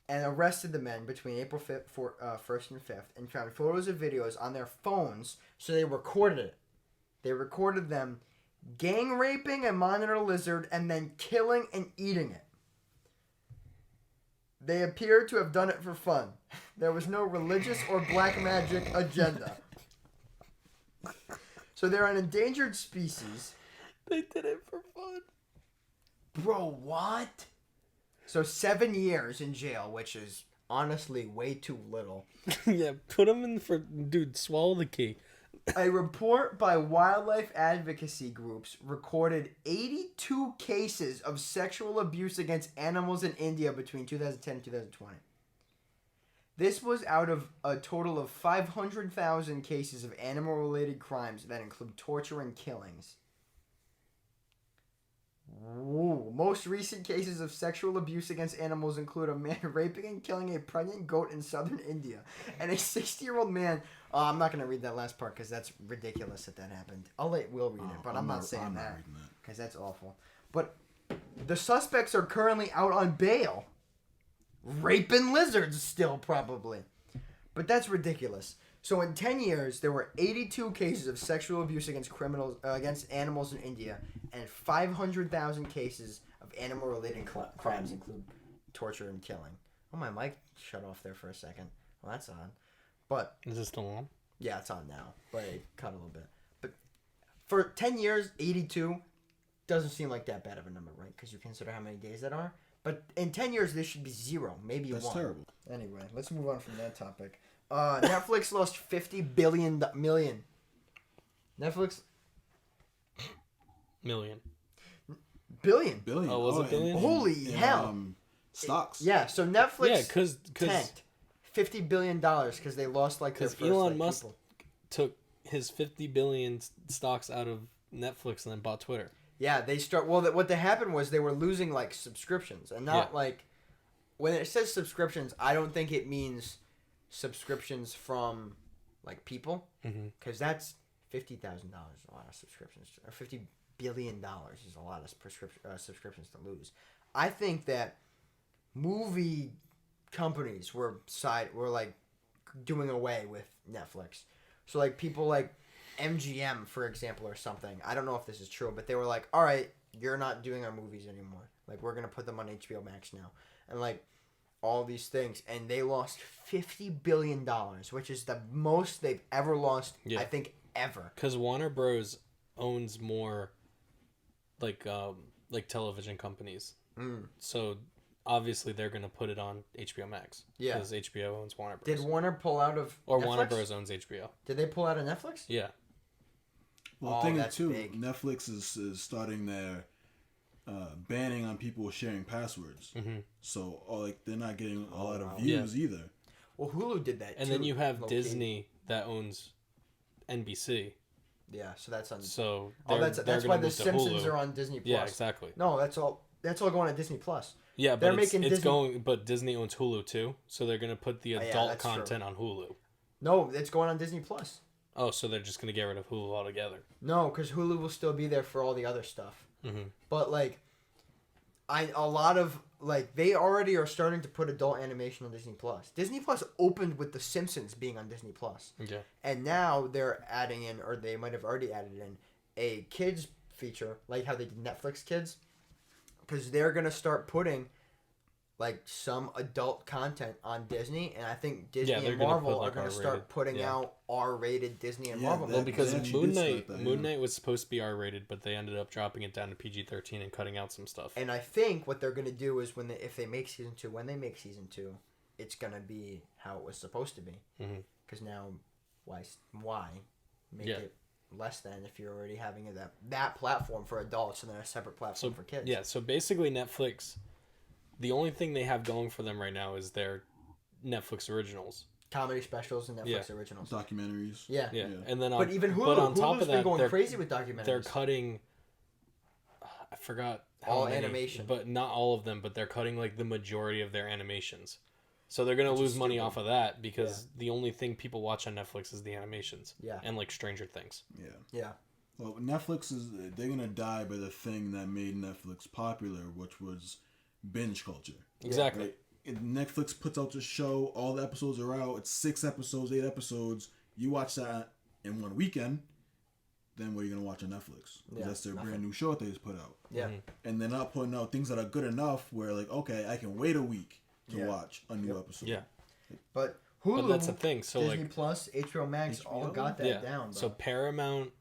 and arrested the men between April 1st and 5th and found photos and videos on their phones, so they recorded it. They recorded them gang raping a monitor lizard and then killing and eating it. They appeared to have done it for fun. There was no religious or black magic agenda. So they're an endangered species. They did it for fun. Bro, what? So 7 years in jail, which is honestly way too little. Yeah, put them in for. Dude, swallow the key. A report by wildlife advocacy groups recorded 82 cases of sexual abuse against animals in India between 2010 and 2020. This was out of a total of 500,000 cases of animal-related crimes that include torture and killings. Whoa. Most recent cases of sexual abuse against animals include a man raping and killing a pregnant goat in southern India, and a 60-year-old man. I'm not going to read that last part because that's ridiculous that happened. I'll let Will read it, but I'm not saying that because that's awful. But the suspects are currently out on bail. Raping lizards still, probably. But that's ridiculous. So in 10 years, there were 82 cases of sexual abuse against animals in India, and 500,000 cases of animal-related crimes, include torture and killing. Oh, my mic shut off there for a second. Well, that's odd. But Is this still on? yeah, it's on now, but it cut a little bit. But for 10 years, 82 doesn't seem like that bad of a number, right? Because you consider how many days that are. But in 10 years, this should be 0, maybe 1. That's terrible. Anyway, let's move on from that topic. Netflix lost $50 million. Netflix... Million. Billion. Billion. Oh, was it billion? Holy hell. Stocks. Yeah, so Netflix Yeah, because tanked $50 billion because they lost like their first Elon Musk people. took his 50 billion stocks out of Netflix and then bought Twitter. Yeah, they start. Well, what happened was they were losing like subscriptions, and not like when it says subscriptions. I don't think it means subscriptions from like people, because that's $50,000 a lot of subscriptions, or $50 billion is a lot of subscriptions to lose. I think that movie companies were like doing away with Netflix. So like people like MGM, for example, or something. I don't know if this is true, but they were like, all right, you're not doing our movies anymore. Like, we're going to put them on HBO Max now. And like all these things. And they lost $50 billion, which is the most they've ever lost, I think, ever. Because Warner Bros. Owns more like television companies. So obviously they're going to put it on HBO Max. Yeah. Because HBO owns Warner Bros. Did Warner pull out of Or Netflix? Warner Bros. Owns HBO. Did they pull out of Netflix? Yeah. Well, the thing is, too, big. Netflix is starting their banning on people sharing passwords. So, like, they're not getting a lot of views either. Well, Hulu did that, and too. then you have Disney that owns NBC. Yeah, so that's on... So, that's why The Simpsons are on Disney+. Yeah, exactly. No, that's all going on Disney+. Yeah, but but Disney owns Hulu, too. So they're going to put the adult content on Hulu. No, it's going on Disney+. Oh, so they're just going to get rid of Hulu altogether. No, because Hulu will still be there for all the other stuff. But, like, they already are starting to put adult animation on Disney+. Disney+ opened with The Simpsons being on Disney+. Okay. And now they're adding in, or they might have already added in, a kids feature, like how they did Netflix Kids. Because they're going to start putting... like some adult content on Disney, and I think Disney and Marvel are going to start putting out R-rated Disney and Marvel. Well, because Moon Knight was supposed to be R-rated, but they ended up dropping it down to PG-13 and cutting out some stuff. And I think what they're going to do is if they make season 2, it's going to be how it was supposed to be. Because now, why make it less than if you're already having that platform for adults and then a separate platform for kids? Yeah. So basically, Netflix. The only thing they have going for them right now is their Netflix originals. Comedy specials and Netflix originals. Documentaries. Yeah. And then but even Hulu, on top Hulu's of that, been going crazy with documentaries. They're cutting... I forgot how all many, animation. But not all of them, but they're cutting like the majority of their animations. So they're going to lose money off of that because the only thing people watch on Netflix is the animations. Yeah. And like Stranger Things. Yeah. Well, they're going to die by the thing that made Netflix popular, which was... binge culture. Exactly. Right? Netflix puts out the show, all the episodes are out, it's 6 episodes, 8 episodes, you watch that in one weekend, then what are you going to watch on Netflix? That's their brand new show that they just put out. And they're not putting out things that are good enough where like, okay, I can wait a week to watch a new episode. But Hulu, but that's the thing. So Disney Plus, HBO Max all got that down, bro. So Paramount,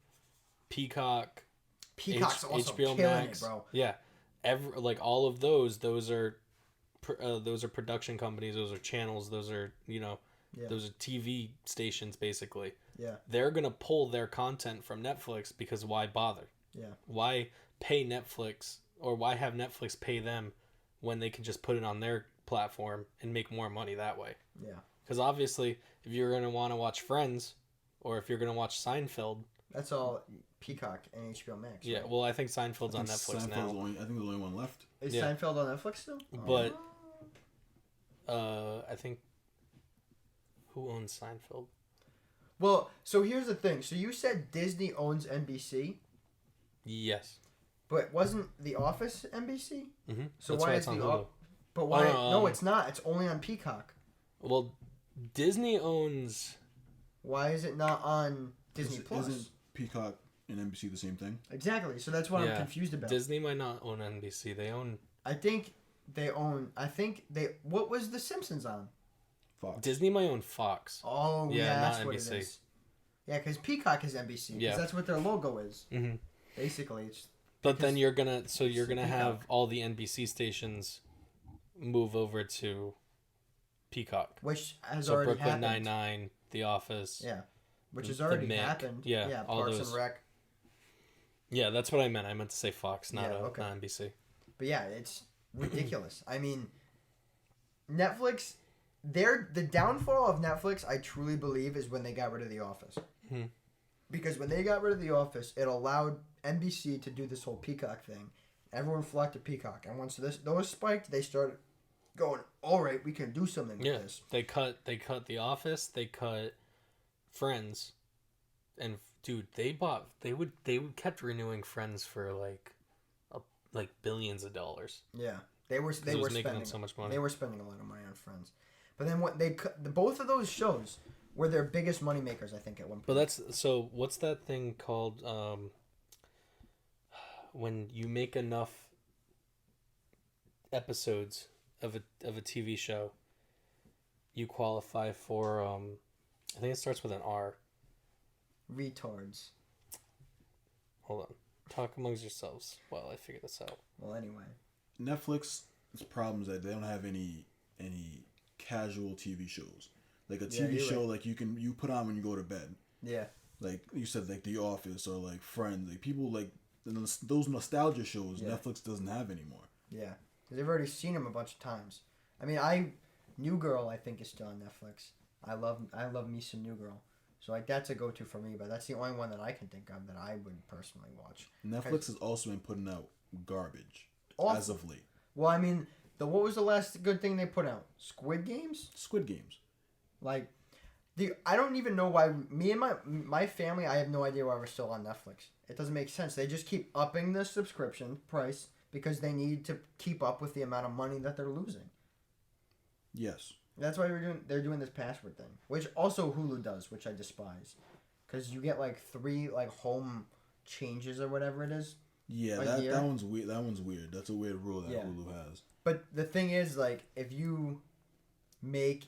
Peacock's also HBO killing Max, it, bro. Yeah. All of those are production companies, those are channels, those are those are TV stations basically. They're gonna pull their content from Netflix because why bother? Why pay Netflix or why have Netflix pay them when they can just put it on their platform and make more money that way? Because obviously if you're gonna want to watch Friends or if you're gonna watch Seinfeld, that's all Peacock and HBO Max. Right? Well, I think Seinfeld's on Netflix now. I think there's only one left. Is Seinfeld on Netflix still? But I think who owns Seinfeld? Well, so here's the thing. So you said Disney owns NBC. Yes. But wasn't The Office NBC? So that's why is the Hulu. But why? No, it's not. It's only on Peacock. Well, Disney owns. Why is it not on Disney Plus? Isn't Peacock and NBC the same thing? Exactly. So that's what I'm confused about. Disney might not own NBC. They own. I think they own. What was The Simpsons on? Fox. Disney might own Fox. Oh yeah, that's not what NBC. it is. Yeah, because Peacock is NBC. Because that's what their logo is. Basically, it's. But then you're gonna have all the NBC stations move over to Peacock, which has already Brooklyn happened. Nine-Nine, The Office. Yeah, which has already happened. Yeah, all Parks those. and Rec. Yeah, that's what I meant. I meant to say Fox, not NBC. But yeah, it's ridiculous. I mean, Netflix. The downfall of Netflix, I truly believe, is when they got rid of The Office. Because when they got rid of The Office, it allowed NBC to do this whole Peacock thing. Everyone flocked to Peacock, and once those spiked, they started going, all right, we can do something with this. They cut The Office, they cut Friends, and dude, they kept renewing Friends for like billions of dollars. Yeah, they were making spending them so much money. They were spending a lot of money on Friends, but then what they both of those shows were their biggest money makers, I think, at one point. But what's that thing called? When you make enough episodes of a TV show, you qualify for I think it starts with an R. Retards. Hold on. Talk amongst yourselves while I figure this out. Well, anyway. Netflix's problem is that they don't have any casual TV shows. Like a TV show, right. Like you put on when you go to bed. Yeah. Like you said, like The Office or like Friends. Like people like those nostalgia shows. Yeah. Netflix doesn't have anymore. Yeah, because they've already seen them a bunch of times. I mean, New Girl I think is still on Netflix. I love me some New Girl. So like that's a go-to for me, but that's the only one that I can think of that I would personally watch. Netflix has also been putting out garbage as of late. Well, I mean, what was the last good thing they put out? Squid Games? Squid Games. Like, I don't even know why me and my family, I have no idea why we're still on Netflix. It doesn't make sense. They just keep upping the subscription price because they need to keep up with the amount of money that they're losing. Yes. That's why they're doing this password thing, which also Hulu does, which I despise, because you get like 3 like home changes or whatever it is. Yeah, that one's weird. That one's weird. That's a weird rule that Hulu has. But the thing is, like, if you make,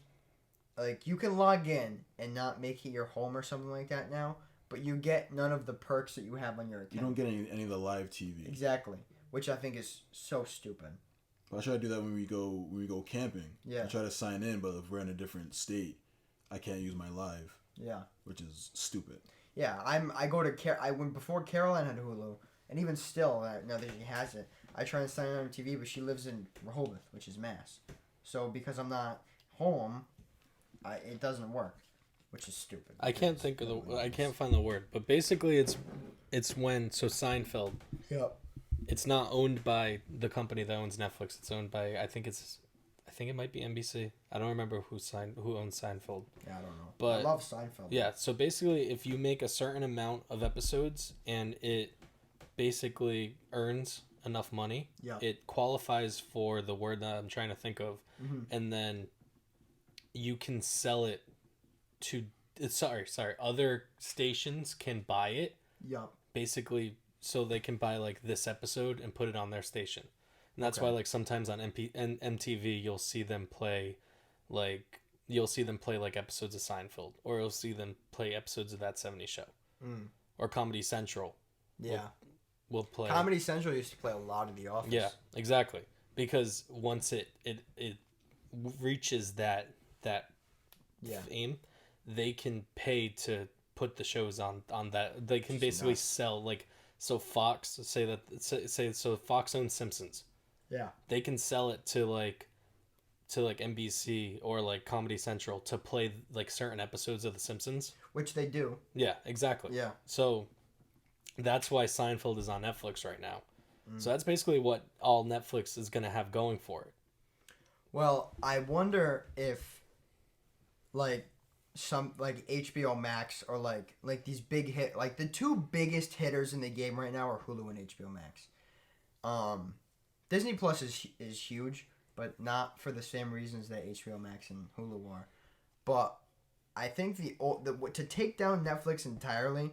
like, you can log in and not make it your home or something like that now, but you get none of the perks that you have on your account. You don't get any of the live TV. Exactly, which I think is so stupid. I try to do that when we go camping. Yeah. I try to sign in, but if we're in a different state, I can't use my live. Yeah. Which is stupid. Yeah, I go to before Caroline had Hulu, and even still, now that she has it, I try to sign in on TV, but she lives in Rehoboth, which is Mass. So because I'm not home, it doesn't work, which is stupid. I can't find the word, but basically it's when Seinfeld. Yep. It's not owned by the company that owns Netflix. It's owned by I think it might be NBC. I don't remember who owns Seinfeld. Yeah, I don't know. But I love Seinfeld. Yeah, so basically if you make a certain amount of episodes and it basically earns enough money, it qualifies for the word that I'm trying to think of, and then you can sell it to other stations can buy it. Yep. Basically so they can buy like this episode and put it on their station. And that's why like sometimes on MTV you'll see them play like episodes of Seinfeld, or you'll see them play episodes of That 70s Show. Or Comedy Central. Yeah. Will play Comedy Central used to play a lot of The Office. Yeah, exactly. Because once it reaches that fame, they can pay to put the shows on that. They can basically sell like. So Fox so Fox owns Simpsons. Yeah. They can sell it to like NBC or like Comedy Central to play like certain episodes of The Simpsons. Which they do. Yeah, exactly. Yeah. So that's why Seinfeld is on Netflix right now. So that's basically what all Netflix is going to have going for it. Well, I wonder if like some like HBO Max or like these big hit, like the 2 biggest hitters in the game right now are Hulu and HBO Max. Disney Plus is huge, but not for the same reasons that HBO Max and Hulu are. But I think to take down Netflix entirely,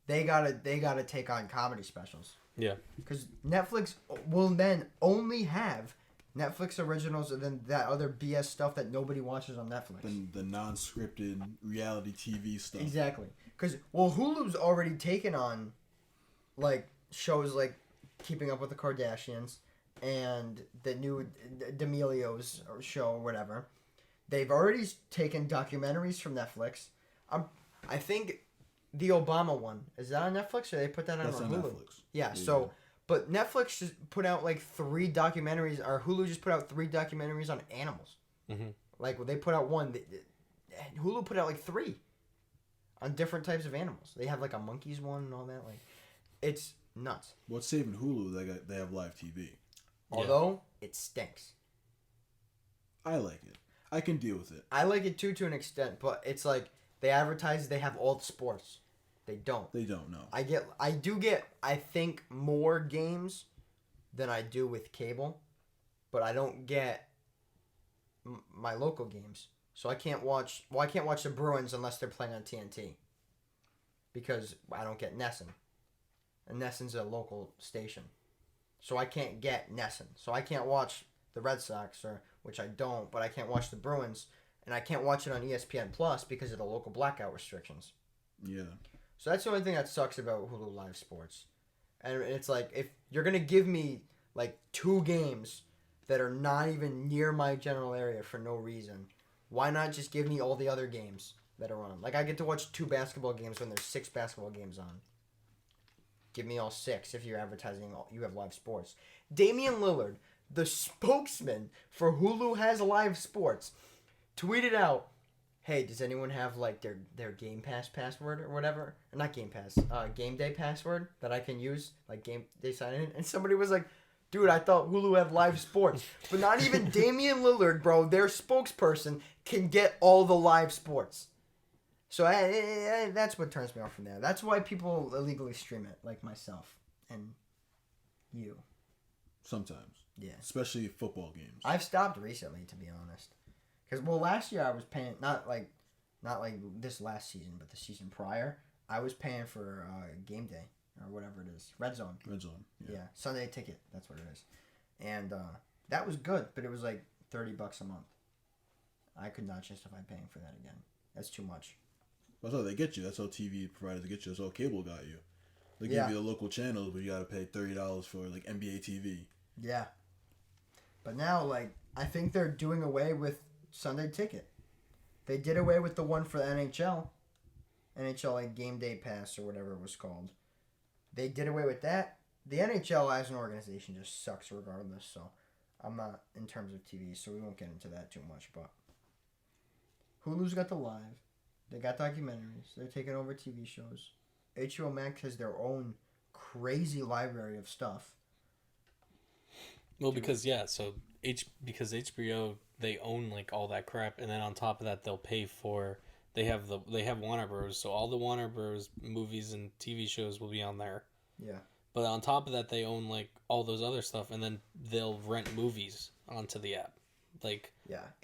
they gotta take on comedy specials. Yeah. Because Netflix will then only have Netflix originals and then that other BS stuff that nobody watches on Netflix. The non-scripted reality TV stuff. Exactly. Because, Hulu's already taken on, like, shows like Keeping Up with the Kardashians and the new D'Amelio's show or whatever. They've already taken documentaries from Netflix. I think the Obama one, is that on Netflix or they put that on Hulu? Netflix. Yeah, so... But Netflix just put out like 3 documentaries, or Hulu just put out 3 documentaries on animals. Mm-hmm. Like, they put out one. Hulu put out like 3 on different types of animals. They have like a monkeys one and all that. Like, it's nuts. What's saving Hulu? They have live TV. Although it stinks. I like it. I can deal with it. I like it too, to an extent, but it's like they advertise they have all the sports. They don't. They don't know. I do get I think more games than I do with cable, but I don't get my local games. So I can't watch the Bruins unless they're playing on TNT. Because I don't get Nesson. And Nesson's a local station. So I can't get Nesson. So I can't watch the Red Sox, which I don't, but I can't watch the Bruins, and I can't watch it on ESPN Plus because of the local blackout restrictions. Yeah. So that's the only thing that sucks about Hulu Live Sports. And it's like, if you're going to give me like 2 games that are not even near my general area for no reason, why not just give me all the other games that are on? Like, I get to watch 2 basketball games when there's 6 basketball games on. Give me all 6 if you're advertising you have live sports. Damian Lillard, the spokesman for Hulu has live sports, tweeted out, hey, does anyone have like their Game Pass password or whatever? Not Game Pass, Game Day password that I can use, like Game Day sign in? And somebody was like, dude, I thought Hulu had live sports. But not even Damian Lillard, bro, their spokesperson, can get all the live sports. So that's what turns me off from there. That's why people illegally stream it, like myself and you. Sometimes. Yeah. Especially football games. I've stopped recently, to be honest. Because, last year I was paying, not like this last season, but the season prior, I was paying for Game Day, or whatever it is. Red Zone. Red Zone, yeah. Sunday Ticket, that's what it is. And that was good, but it was like $30 a month. I could not justify paying for that again. That's too much. That's how they get you. That's how TV providers get you. That's how cable got you. They give you the local channels, but you got to pay $30 for like NBA TV. Yeah. But now, like, I think they're doing away with Sunday Ticket. They did away with the one for the NHL. NHL, like, Game Day Pass or whatever it was called. They did away with that. The NHL as an organization just sucks regardless, so I'm not in terms of TV, so we won't get into that too much, but Hulu's got the live. They got documentaries. They're taking over TV shows. HBO Max has their own crazy library of stuff. Well, because because HBO, they own like all that crap, and then on top of that, they'll pay for. They have Warner Bros. So all the Warner Bros. Movies and TV shows will be on there. Yeah. But on top of that, they own like all those other stuff, and then they'll rent movies onto the app. Like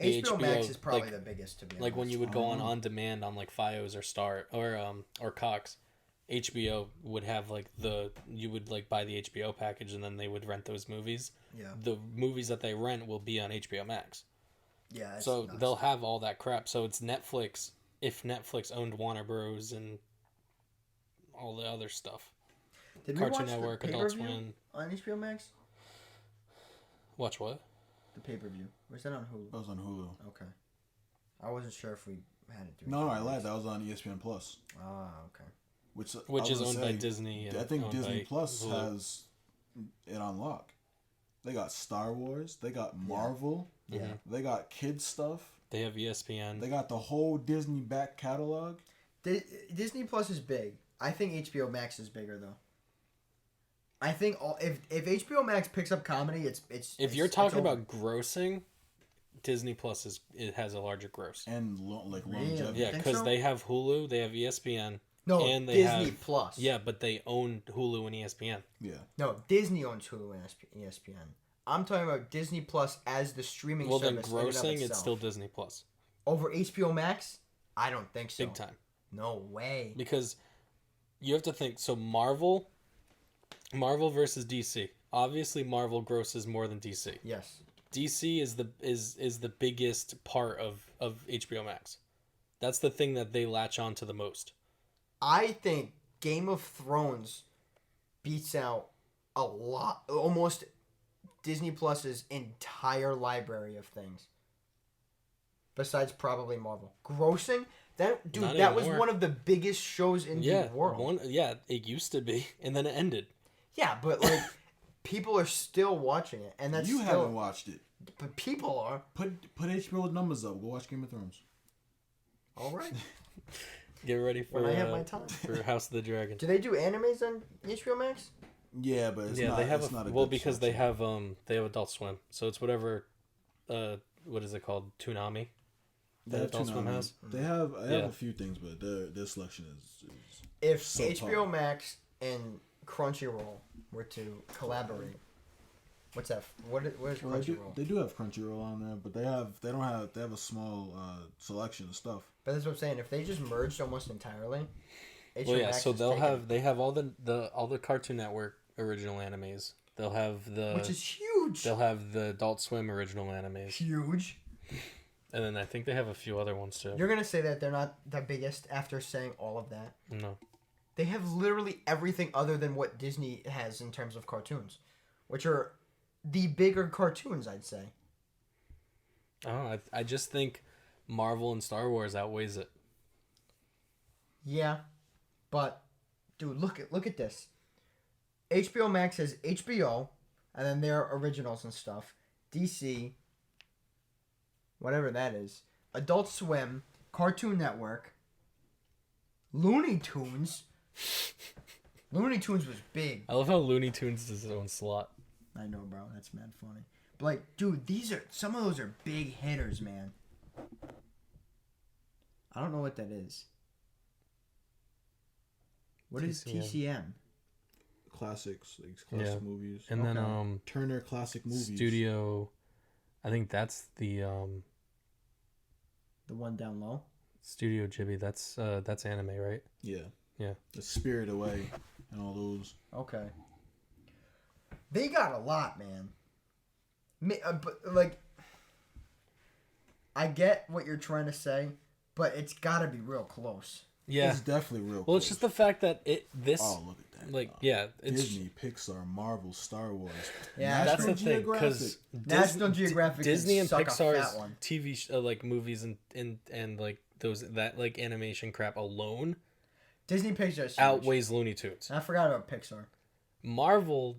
HBO Max is probably the biggest, to be honest. Like when you would go on demand on like FiOS or Star or Cox, HBO would have like you would like buy the HBO package and then they would rent those movies. Yeah. The movies that they rent will be on HBO Max. Yeah. So they'll have all that crap. So it's Netflix if Netflix owned Warner Bros. And all the other stuff. Did Cartoon Network, Adult Swim on HBO Max? Watch what? The pay-per-view. Or is that on Hulu? That was on Hulu. Okay. I wasn't sure if we had it. No, I lied. That was on ESPN Plus. Ah, okay. Which is owned by Disney. I think Disney Plus Hulu. has it on lock. They got Star Wars. They got Marvel. Yeah. They got kids stuff. They have ESPN. They got the whole Disney back catalog. Disney Plus is big. I think HBO Max is bigger though. I think if HBO Max picks up comedy, it's. If you're talking about grossing, Disney Plus has a larger gross. And longevity. Yeah, because they have Hulu, they have ESPN. No, and they Disney have, Plus. Yeah, but they own Hulu and ESPN. Yeah. No, Disney owns Hulu and ESPN. I'm talking about Disney Plus as the streaming service. Well, then grossing, it's still Disney Plus. Over HBO Max? I don't think so. Big time. No way. Because you have to think, so Marvel versus DC. Obviously, Marvel grosses more than DC. Yes. DC is the biggest part of HBO Max. That's the thing that they latch on to the most. I think Game of Thrones beats out a lot, almost Disney Plus's entire library of things. Besides probably Marvel. Grossing? That was one of the biggest shows in the world. It used to be, and then it ended. Yeah, but like people are still watching it, and that's haven't watched it. But people are. Put HBO's numbers up. Go watch Game of Thrones. All right. Get ready for when I have my time. for House of the Dragon. Do they do animes on HBO Max? Yeah, but it's not. They have it's not a well good because selection. they have Adult Swim, so it's whatever. What is it called? Toonami. They That have Adult Swim Toonami. has. They have Yeah. a few things, but their selection is If so HBO far. Max and Crunchyroll were to collaborate, what's that? What is Well, Crunchyroll? they do have Crunchyroll on there, but they have a small selection of stuff. But that's what I'm saying. If they just merged almost entirely, HBO Well, yeah. Max So is they'll taken- they have all the Cartoon Network original animes. They'll have the which is huge. they'll have the Adult Swim original animes, Huge. and then I think they have a few other ones too. You're gonna say that they're not the biggest after saying all of that. No. They have literally everything other than what Disney has in terms of cartoons, which are the bigger cartoons, I'd say. Oh, I just think Marvel and Star Wars outweighs it. Yeah, but dude, look at this. HBO Max has HBO, and then their originals and stuff. DC, whatever that is. Adult Swim, Cartoon Network, Looney Tunes. Looney Tunes was big. I love how Looney Tunes is its own slot. I know, bro. That's mad funny. But like, dude, some of those are big hitters, man. I don't know what that is. What is TCM. TCM? Classics, like classic movies, And then Okay. Turner Classic Movies. Studio, I think that's the The one down low. Studio Ghibli. That's anime, right? Yeah, Yeah. The Spirit Away and all those. Okay. They got a lot, man. But like, I get what you're trying to say, but it's got to be real close. Yeah. It's definitely real. Well, it's just the fact that Oh, look at that! like yeah, it's Disney, Pixar, Marvel, Star Wars. Yeah, that's the National thing because Geographic. National Geographic Disney can and suck a Pixar's fat one. TV like movies and like that like animation crap alone Disney Pixar outweighs Looney Tunes. I forgot about Pixar. Marvel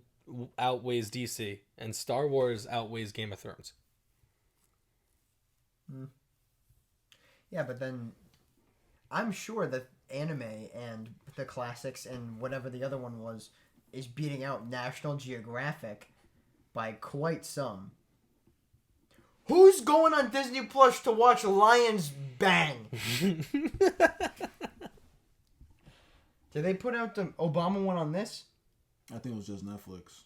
outweighs DC, and Star Wars outweighs Game of Thrones. Yeah, but then I'm sure that anime and the classics and whatever the other one was is beating out National Geographic by quite some. Who's going on Disney Plus to watch Lions Bang? Did they put out the Obama one on this? I think it was just Netflix.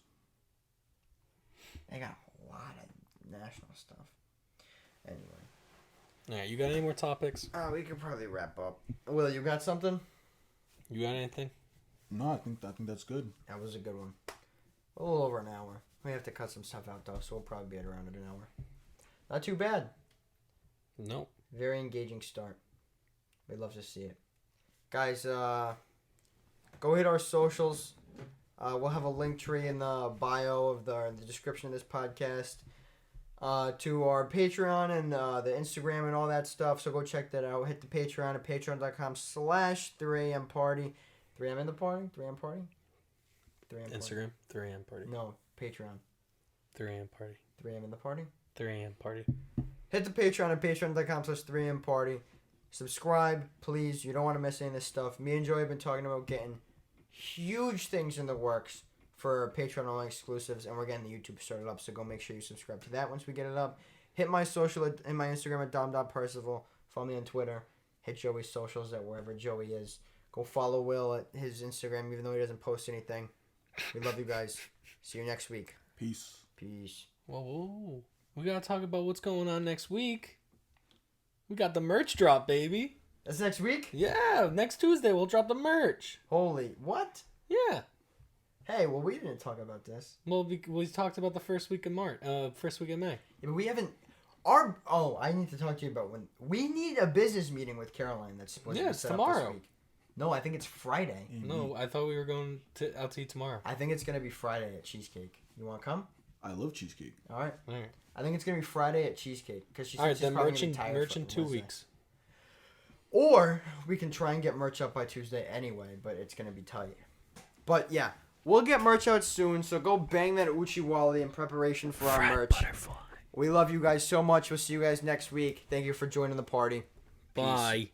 They got a lot of national stuff. Anyway. All right, you got any more topics? We could probably wrap up. Will, you got something? You got anything? No, I think that's good. That was a good one. A little over an hour. We have to cut some stuff out though, so we'll probably be at around an hour. Not too bad. No. Very engaging start. We'd love to see it. Guys, go hit our socials. We'll have a link tree in the bio of the description of this podcast to our Patreon and the Instagram and all that stuff. So go check that out. Hit the Patreon at patreon.com/3am party. 3am in the party? 3am party? 3am Instagram, 3 a.m. party. No, Patreon. 3 a.m. party. 3am in the party? 3 a.m. party. Hit the Patreon at patreon.com/3am party. Subscribe, please. You don't want to miss any of this stuff. Me and Joey have been talking about getting huge things in the works for Patreon only exclusives, and we're getting the YouTube started up, so go make sure you subscribe to that once we get it up. Hit my social in my Instagram at dom.percival. Follow me on Twitter. Hit Joey's socials at wherever Joey is. Go follow Will at his Instagram, even though he doesn't post anything. We love you guys. See you next week. Peace. Peace. Whoa. We gotta talk about what's going on next week. We got the merch drop, baby. That's next week? Yeah, next Tuesday we'll drop the merch. Holy, what? Yeah. Hey, well, we didn't talk about this. Well, we talked about the first week of first week of May. Yeah, but we haven't... I need to talk to you about when... We need a business meeting with Caroline that's supposed to be it's set up tomorrow. this week. No, I think it's Friday. No, I thought we were going out to eat tomorrow. I think it's going to be Friday at Cheesecake. You want to come? I love cheesecake. All right. All right. I think it's going to be Friday at Cheesecake. Because All right, then merch in 2 weeks. weeks. Or we can try and get merch up by Tuesday anyway, but it's going to be tight. But yeah, we'll get merch out soon, so go bang that Uchiwali in preparation for our merch. Butterfly. We love you guys so much. We'll see you guys next week. Thank you for joining the party. Peace. Bye.